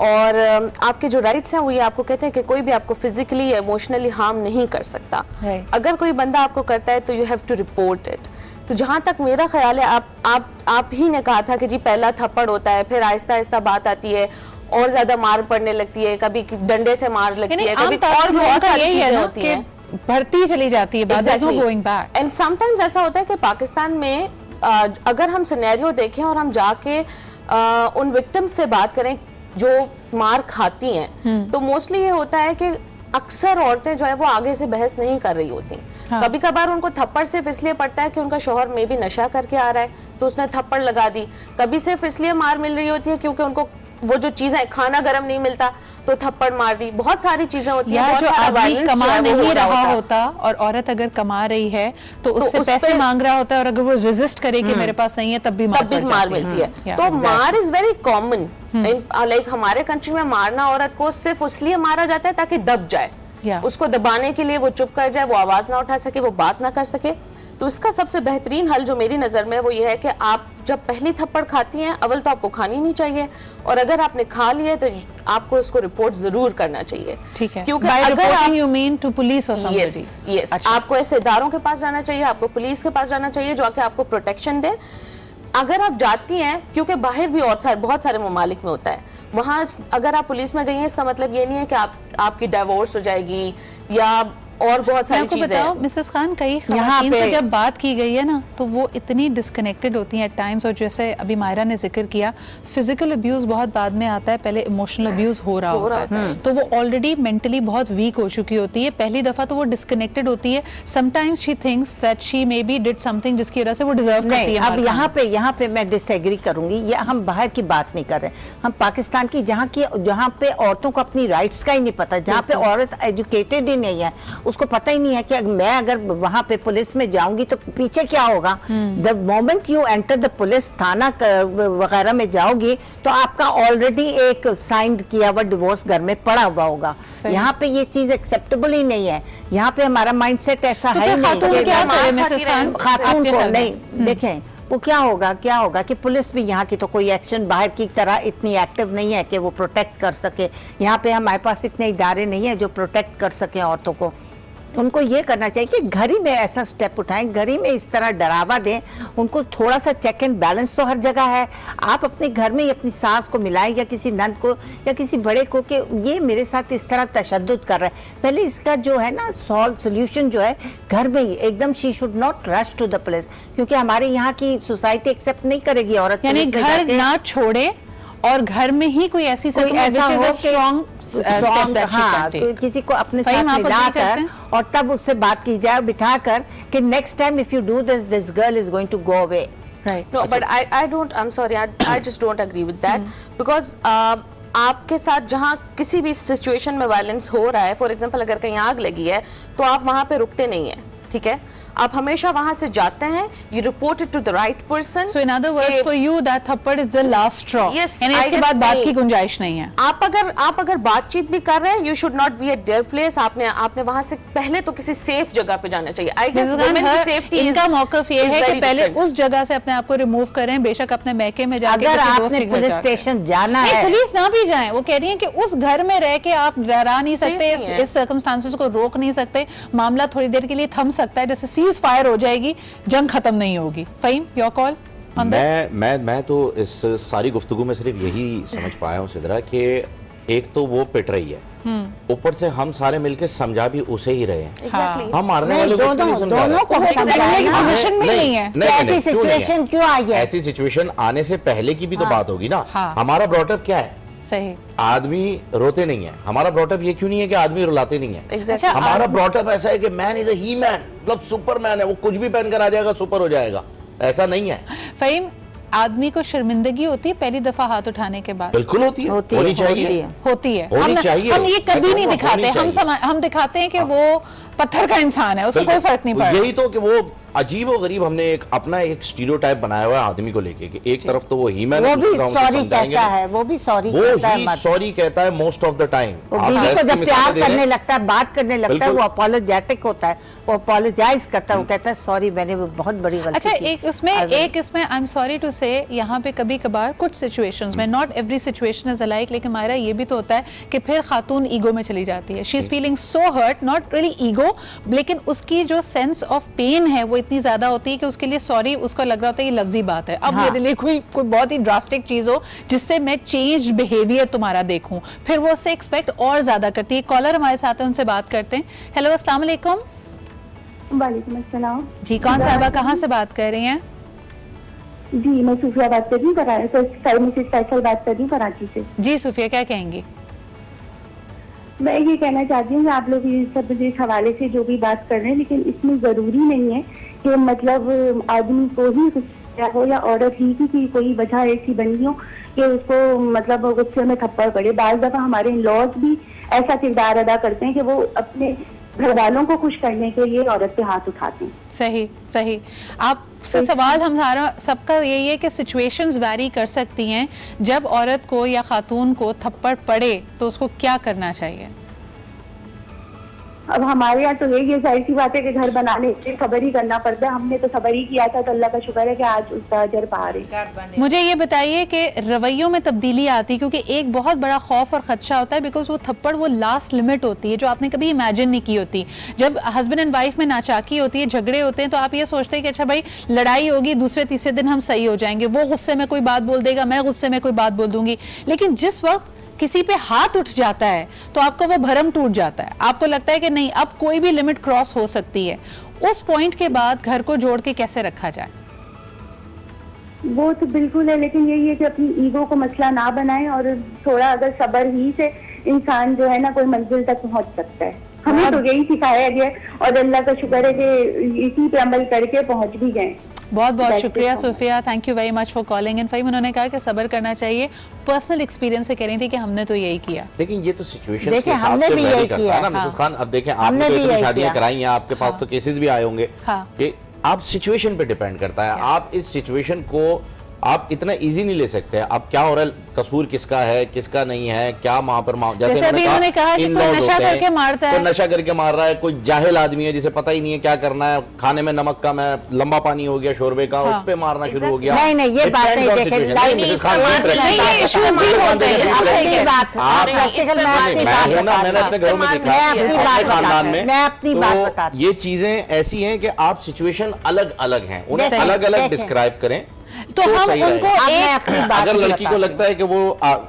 [SPEAKER 3] और आपके जो राइट्स हैं वो ये आपको कहते हैं कि कोई भी आपको फिजिकली या इमोशनली हार्म नहीं कर सकता। अगर कोई बंदा आपको करता है तो you have to report it. तो जहाँ तक मेरा ख्याल है, आप ही ने कहा था कि जी पहला थप्पड़ होता है, फिर आहिस्ता आहिस्ता बात आती है और ज्यादा मार पड़ने लगती है, कभी डंडे से मार लगती है, कभी और बहुत सारी चीजें होती हैं,
[SPEAKER 1] बढ़ती चली जाती है, गोइंग बैक।
[SPEAKER 3] एंड समटाइम्स ऐसा होता है कि पाकिस्तान में अगर हम सिनेरियो देखें और हम जाके उन विक्टिम्स से बात करें जो मार खाती हैं, तो मोस्टली ये होता है कि अक्सर औरतें जो है वो आगे से बहस नहीं कर रही होती। कभी कभार उनको थप्पड़ सिर्फ इसलिए पड़ता है कि उनका शौहर में भी नशा करके आ रहा है तो उसने थप्पड़ लगा दी, कभी सिर्फ इसलिए मार मिल रही होती है क्योंकि उनको वो जो चीजें, खाना गर्म नहीं मिलता तो थप्पड़ मार दी, बहुत सारी चीजें होती हैं।
[SPEAKER 1] जो आदमी कमा नहीं रहा होता और औरत अगर कमा रही है तो उससे पैसे मांग रहा होता है, और अगर वो रेजिस्ट करे कि मेरे पास नहीं है तब भी मार
[SPEAKER 3] मिलती है। तो मार इज वेरी कॉमन, लाइक हमारे कंट्री में मारना औरत को सिर्फ इसलिए मारा जाता है ताकि दब जाए, उसको दबाने के लिए, वो चुप कर जाए, वो आवाज ना उठा सके, वो बात ना कर सके। तो इसका सबसे बेहतरीन हल जो मेरी नज़र में वो ये है कि आप जब पहली थप्पड़ खाती हैं, अव्वल तो आपको खानी नहीं चाहिए, और अगर आपने खा लिया तो आपको उसको रिपोर्ट जरूर करना चाहिए।
[SPEAKER 1] ठीक है,
[SPEAKER 3] क्योंकि
[SPEAKER 1] you mean to police or somebody?
[SPEAKER 3] Yes, आपको ऐसे इदारों के पास जाना चाहिए, आपको पुलिस के पास जाना चाहिए जो आके आपको प्रोटेक्शन दे। अगर आप जाती हैं, क्योंकि बाहर भी और बहुत सारे ममालिक में होता है, वहाँ अगर आप पुलिस में गई हैं इसका मतलब ये नहीं है कि आपकी डाइवोर्स हो जाएगी या और बहुत सारी चीजें।
[SPEAKER 1] बताओ मिसेस खान, कई ख़वातीन से जब बात की गई है ना तो वो इतनी डिस्कनेक्टेड होती हैं एट टाइम्स, और जैसे अभी मायरा ने जिक्र किया, फिजिकल अब्यूज बहुत बाद में आता है, पहले इमोशनल अब्यूज हो रहा होता है, तो वो ऑलरेडी मेंटली बहुत वीक हो चुकी होती है पहली दफा, तो वो डिस्कनेक्टेड होती है। Sometimes she thinks that she may be did something जिसकी वजह से वो डिजर्व करती है।
[SPEAKER 9] अब यहाँ पे मैं डिसएग्री करूंगी, या हम बाहर की बात नहीं कर रहे, हम पाकिस्तान की जहाँ पे औरतों को अपनी राइट्स का ही नहीं पता, जहाँ पे औरत एजुकेटेड ही नहीं है, उसको पता ही नहीं है कि मैं अगर वहां पे पुलिस में जाऊंगी तो पीछे क्या होगा। The moment you enter the police थाना वगैरह में जाओगी तो आपका ऑलरेडी एक साइन किया हुआ डिवोर्स घर में पड़ा हुआ होगा। यहाँ पे ये चीज एक्सेप्टेबल ही नहीं है। यहाँ पे हमारा माइंडसेट ऐसा है ही नहीं। खातून को नहीं, देखें वो क्या होगा कि पुलिस भी यहाँ की तो कोई एक्शन बाहर की तरह इतनी एक्टिव नहीं है कि वो प्रोटेक्ट कर सके। यहाँ पे हमारे पास इतने इदारे नहीं है जो प्रोटेक्ट कर सके औरतों को। उनको ये करना चाहिए कि घर ही में ऐसा स्टेप उठाएं, घर ही में इस तरह डरावा दें उनको। थोड़ा सा चेक एंड बैलेंस तो हर जगह है। आप अपने घर में ही अपनी सास को मिलाएं या किसी नंद को या किसी बड़े को कि ये मेरे साथ इस तरह तशद्दुद कर रहा है। पहले इसका जो है ना सोल्यूशन जो है घर में ही एकदम। She should not rush to the police, क्योंकि हमारे यहाँ की सोसाइटी एक्सेप्ट नहीं करेगी औरत,
[SPEAKER 1] यानी घर ना छोड़े और घर में ही कोई ऐसी स्ट्रॉन्ग
[SPEAKER 9] किसी को अपने साथ मिलाकर और तब उससे बात की जाए बिठाकर कि next time if you do this girl is going to go away.
[SPEAKER 3] No, but I don't, I'm sorry, I just don't agree with that because आपके साथ जहाँ किसी भी सिचुएशन में वायलेंस हो रहा है, फॉर एग्जांपल अगर कहीं आग लगी है तो आप वहाँ पे रुकते नहीं हैं, ठीक है। आप हमेशा वहां से जाते हैं, you report it to the right person.
[SPEAKER 1] So in other words for you that थप्पड़ इज द लास्ट स्ट्रॉ, यानी इसके बाद बात की गुंजाइश नहीं है।
[SPEAKER 3] आप अगर बातचीत भी कर रहे हैं, you should not be eight their place. आपने वहां से पहले तो किसी सेफ जगह पे जाना चाहिए। आई गेस वुमेन की सेफ्टी,
[SPEAKER 1] इनका मौकफ ये है कि पहले उस जगह से अपने आप को रिमूव करें, बेशक अपने मैके में जाके
[SPEAKER 9] अगर आपने पुलिस स्टेशन जाना है,
[SPEAKER 1] पुलिस ना भी जाए, वो कह रही है कि उस घर में रह के आप डरा नहीं सकते, इस सर्कमस्टांसेस को रोक नहीं सकते, मामला थोड़ी देर के लिए थम सकता है, जैसे सीज फायर हो जाएगी, जंग खत्म नहीं होगी। Faheem, your call.
[SPEAKER 12] मैं तो इस सारी गुफ्तगू में सिर्फ यही समझ पाया हूँ सिद्रा कि एक तो वो पिट रही है, ऊपर से हम सारे मिलके समझा भी उसे ही रहे हैं। हम मारने वाले को नहीं समझा रहे।
[SPEAKER 9] ऐसी सिचुएशन क्यों आई है?
[SPEAKER 12] ऐसी सिचुएशन आने से पहले की भी तो बात होगी ना। हमारा ब्रॉटअप क्या है?
[SPEAKER 1] सही,
[SPEAKER 12] आदमी रोते नहीं है। हमारा ब्रॉटअप ये क्यों नहीं है कि आदमी रुलाते नहीं है। हमारा ब्रॉटअप ऐसा है कि man is a he man, मतलब सुपरमैन है, वो कुछ भी पहनकर आ जाएगा, सुपर हो जाएगा। ऐसा नहीं है।
[SPEAKER 1] फहीम, आदमी को शर्मिंदगी होती है पहली दफा हाथ उठाने के बाद?
[SPEAKER 12] बिल्कुल होती है, होनी चाहिए,
[SPEAKER 1] होती है।
[SPEAKER 12] हम
[SPEAKER 1] ये कभी नहीं दिखाते, हम दिखाते हैं कि वो पत्थर का इंसान है, उसको कोई फर्क नहीं पड़ता।
[SPEAKER 12] यही तो कि वो अजीब और गरीब हमने अपना एक स्टीरियोटाइप बनाया हुआ है आदमी को लेके कि एक तरफ तो वो ही मैन,
[SPEAKER 9] वो भी सॉरी कहता है, वो भी सॉरी
[SPEAKER 12] कहता है मोस्ट ऑफ द टाइम।
[SPEAKER 9] जब प्यार करने लगता है, बात करने लगता है, वो अपोलोजेटिक होता है, वो अपोलोजाइज करता है, वो कहता है सॉरी मैंने वो बहुत बड़ी गलती की।
[SPEAKER 1] अच्छा, एक इसमें आई एम सॉरी टू से, यहाँ पे कभी कभार कुछ सिचुएशंस में, not every situation is alike, लेकिन हमारा ये भी तो होता है कि फिर खातून ईगो में चली जाती है। She is feeling so hurt, not really ego, लेकिन उसकी जो सेंस ऑफ पेन है वो इतनी ज्यादा होती है कि उसके लिए सॉरी उसको लग रहा होता है ये लफ्जी बात है। अब मेरे लिए कोई बहुत ही ड्रास्टिक चीज हो जिससे मैं चेंज बिहेवियर तुम्हारा देखूं, फिर वो उससे एक्सपेक्ट और ज्यादा करती है। कॉलर हमारे साथ है, उनसे बात करते हैं। हेलो, अस्सलाम वालेकुम।
[SPEAKER 10] वालेकुम अस्सलाम
[SPEAKER 1] जी, कौन साहिबा, कहाँ से बात कर रही हैं?
[SPEAKER 10] जी, मैं सूफिया बात कर रही हूँ, स्पेशल बात कर रही हूँ कराची से।
[SPEAKER 1] जी सूफिया, क्या कहेंगी?
[SPEAKER 10] मैं ये कहना चाहती हूँ कि आप लोग ये सब इस हवाले से जो भी बात कर रहे हैं, लेकिन इसमें जरूरी नहीं है कि मतलब आदमी को ही गुस्सा हो या औरत ही की कोई वजह ऐसी बनी हो कि उसको मतलब गुस्से में थप्पड़ पड़े। बाज़ दफा हमारे लॉज भी ऐसा किरदार अदा करते हैं कि वो अपने घर वालों को खुश करने के लिए औरत पे हाथ उठाते हैं।
[SPEAKER 1] सही सही। आपसे सवाल हमारा सबका यही है कि सिचुएशंस वैरी कर सकती हैं, जब औरत को या खातून को थप्पड़ पड़े तो उसको क्या करना चाहिए?
[SPEAKER 10] अब हमारे यहाँ तो ये जाहिर सी बात है कि घर बनाने से सब्र ही करना पड़ता है। हमने तो सब्र ही किया था, तो अल्लाह का शुक्र है कि आज उसका अजर पा रहे।
[SPEAKER 1] मुझे ये बताइए कि रवैयों में तब्दीली आती, क्योंकि एक बहुत बड़ा खौफ और खदशा होता है, बिकॉज वो थप्पड़ वो लास्ट लिमिट होती है जो आपने कभी इमेजिन नहीं की होती। जब हस्बैंड एंड वाइफ में नाचाकी होती है, झगड़े होते हैं, तो आप ये सोचते हैं कि अच्छा भाई लड़ाई होगी, दूसरे तीसरे दिन हम सही हो जाएंगे, वो गुस्से में कोई बात बोल देगा, मैं गुस्से में कोई बात बोल दूंगी। लेकिन जिस वक्त किसी पे हाथ उठ जाता है तो आपका वो भरम टूट जाता है, आपको लगता है कि नहीं अब कोई भी लिमिट क्रॉस हो सकती है। उस पॉइंट के बाद घर को जोड़ के कैसे रखा जाए?
[SPEAKER 10] वो तो बिल्कुल है, लेकिन यही है कि अपनी ईगो को मसला ना बनाएं और थोड़ा अगर सब्र ही से इंसान जो है ना कोई मंजिल तक पहुंच सकता है। हमें तो यही सिखाया गया और अल्लाह का शुक्र है कि इसी पे अमल करके पहुंच भी गए।
[SPEAKER 1] बहुत बहुत शुक्रिया Sufia, thank you very much for calling in. Faheem, उन्होंने कहा कि सब्र करना चाहिए, पर्सनल एक्सपीरियंस से कह रही थी कि हमने तो यही किया।
[SPEAKER 12] लेकिन ये तो सिचुएशन के हिसाब से वेरी करता है ना मिसेस खान। अब देखें, आपने तो इतनी शादियां कराई हैं, आपके पास तो केसेस भी आए होंगे कि आप सिचुएशन पे डिपेंड करता है। आप इस सिचुएशन को आप इतना इजी नहीं ले सकते। अब क्या हो रहा है, कसूर किसका है किसका नहीं है, क्या वहां पर
[SPEAKER 1] जैसे अभी उन्होंने कहा कि कोई नशा करके मारता है,
[SPEAKER 12] कोई नशा करके मार रहा है, कोई जाहिल आदमी है जिसे पता ही नहीं है क्या करना है, खाने में नमक कम है, लंबा पानी हो गया शोरबे का, उस पे मारना शुरू हो गया।
[SPEAKER 9] नहीं ये बात नहीं,
[SPEAKER 12] मैंने अपने घरों में देखा, खानदान में ये चीजें ऐसी हैं कि आप सिचुएशन अलग अलग हैं, उन्हें अलग अलग डिस्क्राइब करें
[SPEAKER 1] तो हम उनको
[SPEAKER 12] अगर लड़की को लगता है कि वो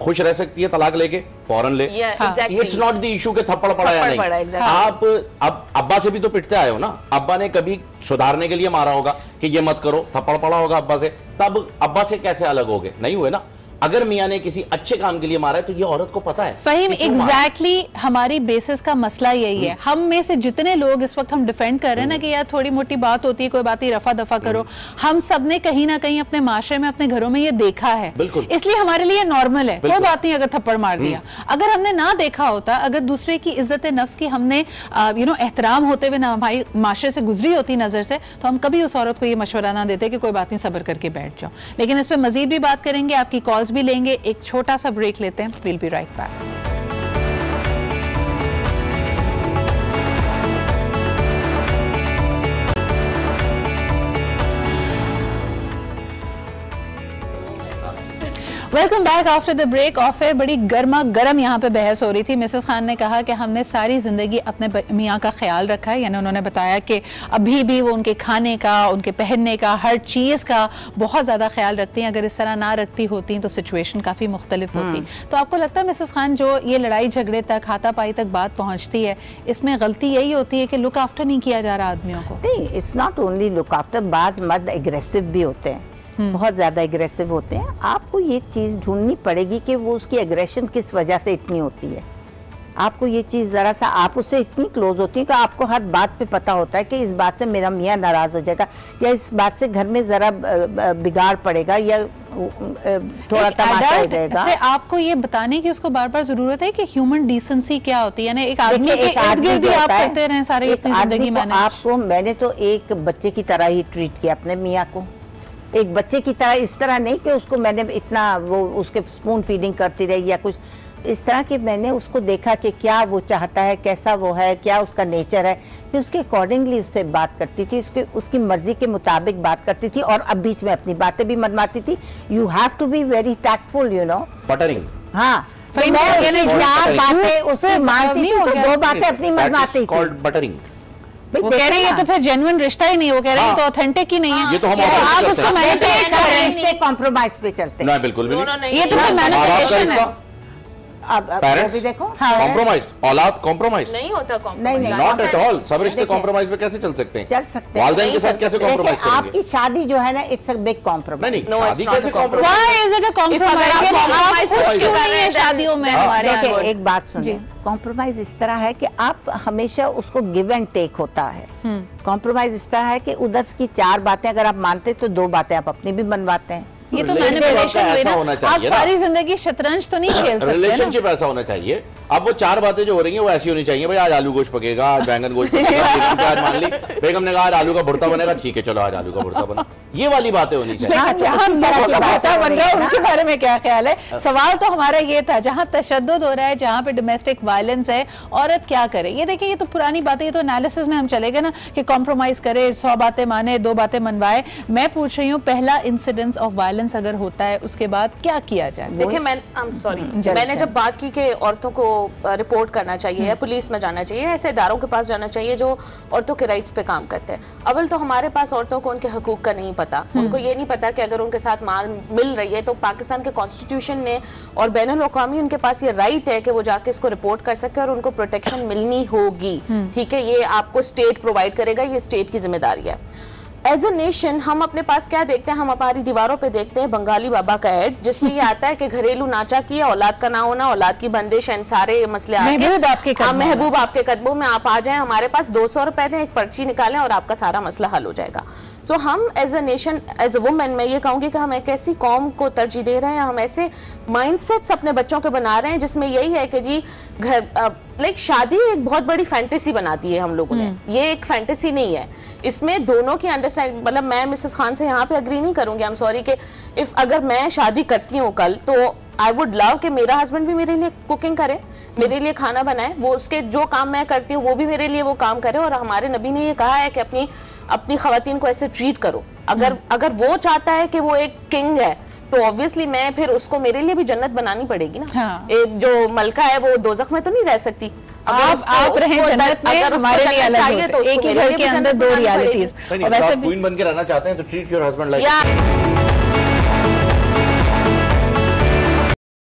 [SPEAKER 12] खुश रह सकती है तलाक लेके, फौरन ले। इट्स नॉट द इशू के थप्पड़ पड़ा या नहीं। आप अब अब्बा से भी तो पिटते आए हो ना, अब्बा ने कभी सुधारने के लिए मारा होगा कि ये मत करो, थप्पड़ पड़ा होगा अब्बा से, तब अब्बा से कैसे अलग हो गए? नहीं हुए ना। अगर मियां ने किसी अच्छे काम के लिए मारा है तो ये औरत को पता है।
[SPEAKER 1] फहीम, एग्जैक्टली हमारी बेसिस का मसला यही है। हम में से जितने लोग इस वक्त हम डिफेंड कर रहे हैं ना कि यार थोड़ी मोटी बात होती है, कोई बात ही रफा दफा करो, हम सब ने कहीं ना कहीं अपने माशरे में, अपने घरों में ये देखा है, इसलिए हमारे लिए नॉर्मल है, कोई बात नहीं अगर थप्पड़ मार दिया। अगर हमने ना देखा होता, अगर दूसरे की इज्जत नफ्स की हमने एहतराम होते हुए हमारी माशरे से गुजरी होती नजर से, तो हम कभी उस औरत को ये मशवरा ना देते कि कोई बात नहीं सब्र करके बैठ जाओ। लेकिन इस पर मजीद भी बात करेंगे, आपकी कॉल्स भी लेंगे। एक छोटा सा ब्रेक लेते हैं, will be right back. Welcome back after the break. Off air बड़ी गर्मा गर्म यहाँ पे बहस हो रही थी। मिसेस खान ने कहा कि हमने सारी ज़िंदगी अपने मियाँ का ख्याल रखा है, यानी उन्होंने बताया कि अभी भी वो उनके खाने का, उनके पहनने का, हर चीज़ का बहुत ज़्यादा ख्याल रखती हैं। अगर इस तरह ना रखती होती तो सिचुएशन काफ़ी मुख्तलिफ होती। तो आपको लगता है मिसेस खान जो ये लड़ाई झगड़े तक, हाथापाई तक बात पहुँचती है, इसमें गलती यही होती है कि लुक आफ्टर नहीं किया जा रहा आदमियों को?
[SPEAKER 9] नहीं, it's not only look after, बाज़ मर्द एग्रेसिव भी होते हैं, बहुत ज़्यादा एग्रेसिव होते हैं। आपको ये चीज़ ढूंढनी पड़ेगी कि वो उसकी एग्रेशन किस वजह से इतनी होती है। आपको ये चीज़ ज़रा सा, आप उससे इतनी क्लोज होती है कि आपको हर बात पे पता होता है कि इस बात से मेरा मियाँ नाराज़ हो जाएगा, या इस बात से घर में ज़रा बिगाड़ पड़ेगा, या थोड़ा तमाशा हो जाएगा।
[SPEAKER 1] आपको ये बताने की उसको बार बार ज़रूरत है कि ह्यूमन डिसेंसी क्या होती है। यानी एक आदमी के इर्द-गिर्द ही आप करते रहे सारी अपनी ज़िंदगी में।
[SPEAKER 9] आपको मैंने तो एक बच्चे की तरह ही ट्रीट किया अपने मियाँ को, एक बच्चे की तरह, इस तरह नहीं कि उसको मैंने इतना वो उसके स्पून फीडिंग करती रही या कुछ इस तरह कि मैंने उसको देखा कि क्या वो चाहता है, कैसा वो है, क्या उसका नेचर है, फिर उसके अकॉर्डिंगली उससे बात करती थी, उसकी मर्जी के मुताबिक बात करती थी, और अब बीच में अपनी बातें भी मनवाती थी। You have to be very tactful, you know.
[SPEAKER 12] Buttering.
[SPEAKER 9] हाँ, तो मैं चार बातें उससे मानती थी तो दो बातें अपनी मनवाती थी।
[SPEAKER 12] बटरिंग।
[SPEAKER 1] वो कह रही है तो फिर जेन्युइन रिश्ता ही नहीं, वो कह रही है तो ऑथेंटिक ही नहीं है।
[SPEAKER 12] ये तो हम
[SPEAKER 1] आप उसको मैनिपुलेट कर रहे हैं,
[SPEAKER 9] रिश्ते कॉम्प्रोमाइज पे चलते हैं।
[SPEAKER 12] नहीं, बिल्कुल भी नहीं।
[SPEAKER 1] ये तो फिर मैनिपुलेशन है।
[SPEAKER 12] पेरेंट्स
[SPEAKER 9] देखो
[SPEAKER 12] कॉम्प्रोमाइज, औलाद कॉम्प्रोमाइज
[SPEAKER 3] नहीं होता,
[SPEAKER 9] नहीं,
[SPEAKER 12] नॉट एट ऑल। सब रिश्ते कॉम्प्रोमाइज पे कैसे चल सकते हैं?
[SPEAKER 9] चल सकते हैं।
[SPEAKER 12] वालिदैन के साथ कैसे कॉम्प्रोमाइज करेंगे?
[SPEAKER 9] आपकी शादी जो है ना, इट्स अ बिग कॉम्प्रोमाइज।
[SPEAKER 12] नहीं, शादी कैसे compromise?
[SPEAKER 1] Why is it a compromise? आप खुश क्यों नहीं है शादियों में हमारे?
[SPEAKER 9] देखिए, एक बात सुनिए, कॉम्प्रोमाइज इस तरह है कि आप हमेशा उसको गिव एंड टेक होता है। कॉम्प्रोमाइज इस तरह है कि उधर की चार बातें अगर आप मानते तो दो बातें आप अपनी भी बनवाते हैं।
[SPEAKER 1] ये तो मैनिपुलेशन हुई ना। आप सारी जिंदगी शतरंज तो नहीं खेल सकते।
[SPEAKER 12] रिलेशनशिप ऐसा होना चाहिए। अब वो चार बातें जो हो रही हैं वो ऐसी होनी चाहिए, भाई आज आलू गोश्त पकेगा, आज बैंगन गोश्त पकेगा, आज मान ली बेगम ने कहा आज आलू का भुर्ता बनेगा, ठीक है चलो आज आलू का भुर्ता बना। ये वाली बातें होनी चाहिए।
[SPEAKER 1] जहाँ भुर्ता बन रहा है उनके बारे में क्या ख्याल है? सवाल तो हमारा ये था, जहाँ तशद्दुद हो रहा है, जहाँ पे डोमेस्टिक वायलेंस है, औरत क्या करे? ये देखिए, ये तो पुरानी बातें, ये तो एनालिसिस में हम चले गए ना कि कॉम्प्रोमाइज करे, 100 बातें माने, 2 बातें मनवाए। मैं पूछ रही हूँ, पहला इंसिडेंस ऑफ वायलेंस अगर होता है उसके बाद क्या किया जाए?
[SPEAKER 3] देखिए, मैंने जब बात की कि औरतों को रिपोर्ट करना चाहिए या पुलिस में जाना चाहिए, ऐसे इदारों के पास जाना चाहिए जो औरतों के राइट्स पे काम करते हैं। अव्वल तो हमारे पास औरतों को उनके हकूक का नहीं पता। उनको ये नहीं पता कि अगर उनके साथ मार मिल रही है तो पाकिस्तान के कॉन्स्टिट्यूशन ने और बैनुल अक़वामी उनके पास ये राइट है कि वो जाके इसको रिपोर्ट कर सके और उनको प्रोटेक्शन मिलनी होगी। ठीक है, ये आपको स्टेट प्रोवाइड करेगा, ये स्टेट की जिम्मेदारी है। एज अ नेशन हम अपने पास क्या देखते हैं? हम हमारी दीवारों पे देखते हैं बंगाली बाबा का एड, जिसमें ये आता है कि घरेलू नाचा की औलाद का ना होना, औलाद की बंदिश, सारे मसले महबूब आपके कदमों में, आप आ जाएं, हमारे पास 200 रुपए दें, एक पर्ची निकालें और आपका सारा मसला हल हो जाएगा। सो हम as a nation, as a women, मैं ये कहूँगी कि हम एक ऐसी कौम को तरजीह दे रहे हैं, हम ऐसे माइंडसेट्स अपने बच्चों के बना रहे हैं जिसमें यही है कि जी घर लाइक शादी एक बहुत बड़ी फैंटेसी बनाती है हम लोगों ने। ये एक फैंटेसी नहीं है, इसमें दोनों की अंडरस्टैंडिंग, मतलब मैं मिसेस खान से यहाँ पे अग्री नहीं करूँगी। आई एम सॉरी कि इफ अगर मैं शादी करती हूँ कल, तो आई वुड लव कि मेरा हस्बैंड भी मेरे लिए कुकिंग करे, मेरे लिए खाना बनाए, वो उसके जो काम मैं करती हूँ वो भी मेरे लिए वो काम करे। और हमारे नबी ने ये कहा है कि अपनी खवातीन को ऐसे ट्रीट करो। अगर वो चाहता है कि वो एक किंग है तो ऑब्वियसली मैं फिर उसको मेरे लिए भी जन्नत बनानी पड़ेगी ना। हाँ। एक जो मलका है वो दोज़ख में तो नहीं रह सकती।
[SPEAKER 1] आप रहे जन्नत में, हमारे लिए अलग होता है। एक ही घर के अंदर 2 रियलिटीज।
[SPEAKER 12] वैसे क्वीन बन के रहना चाहते हैं तो ट्रीट योर हस्बैंड लाइक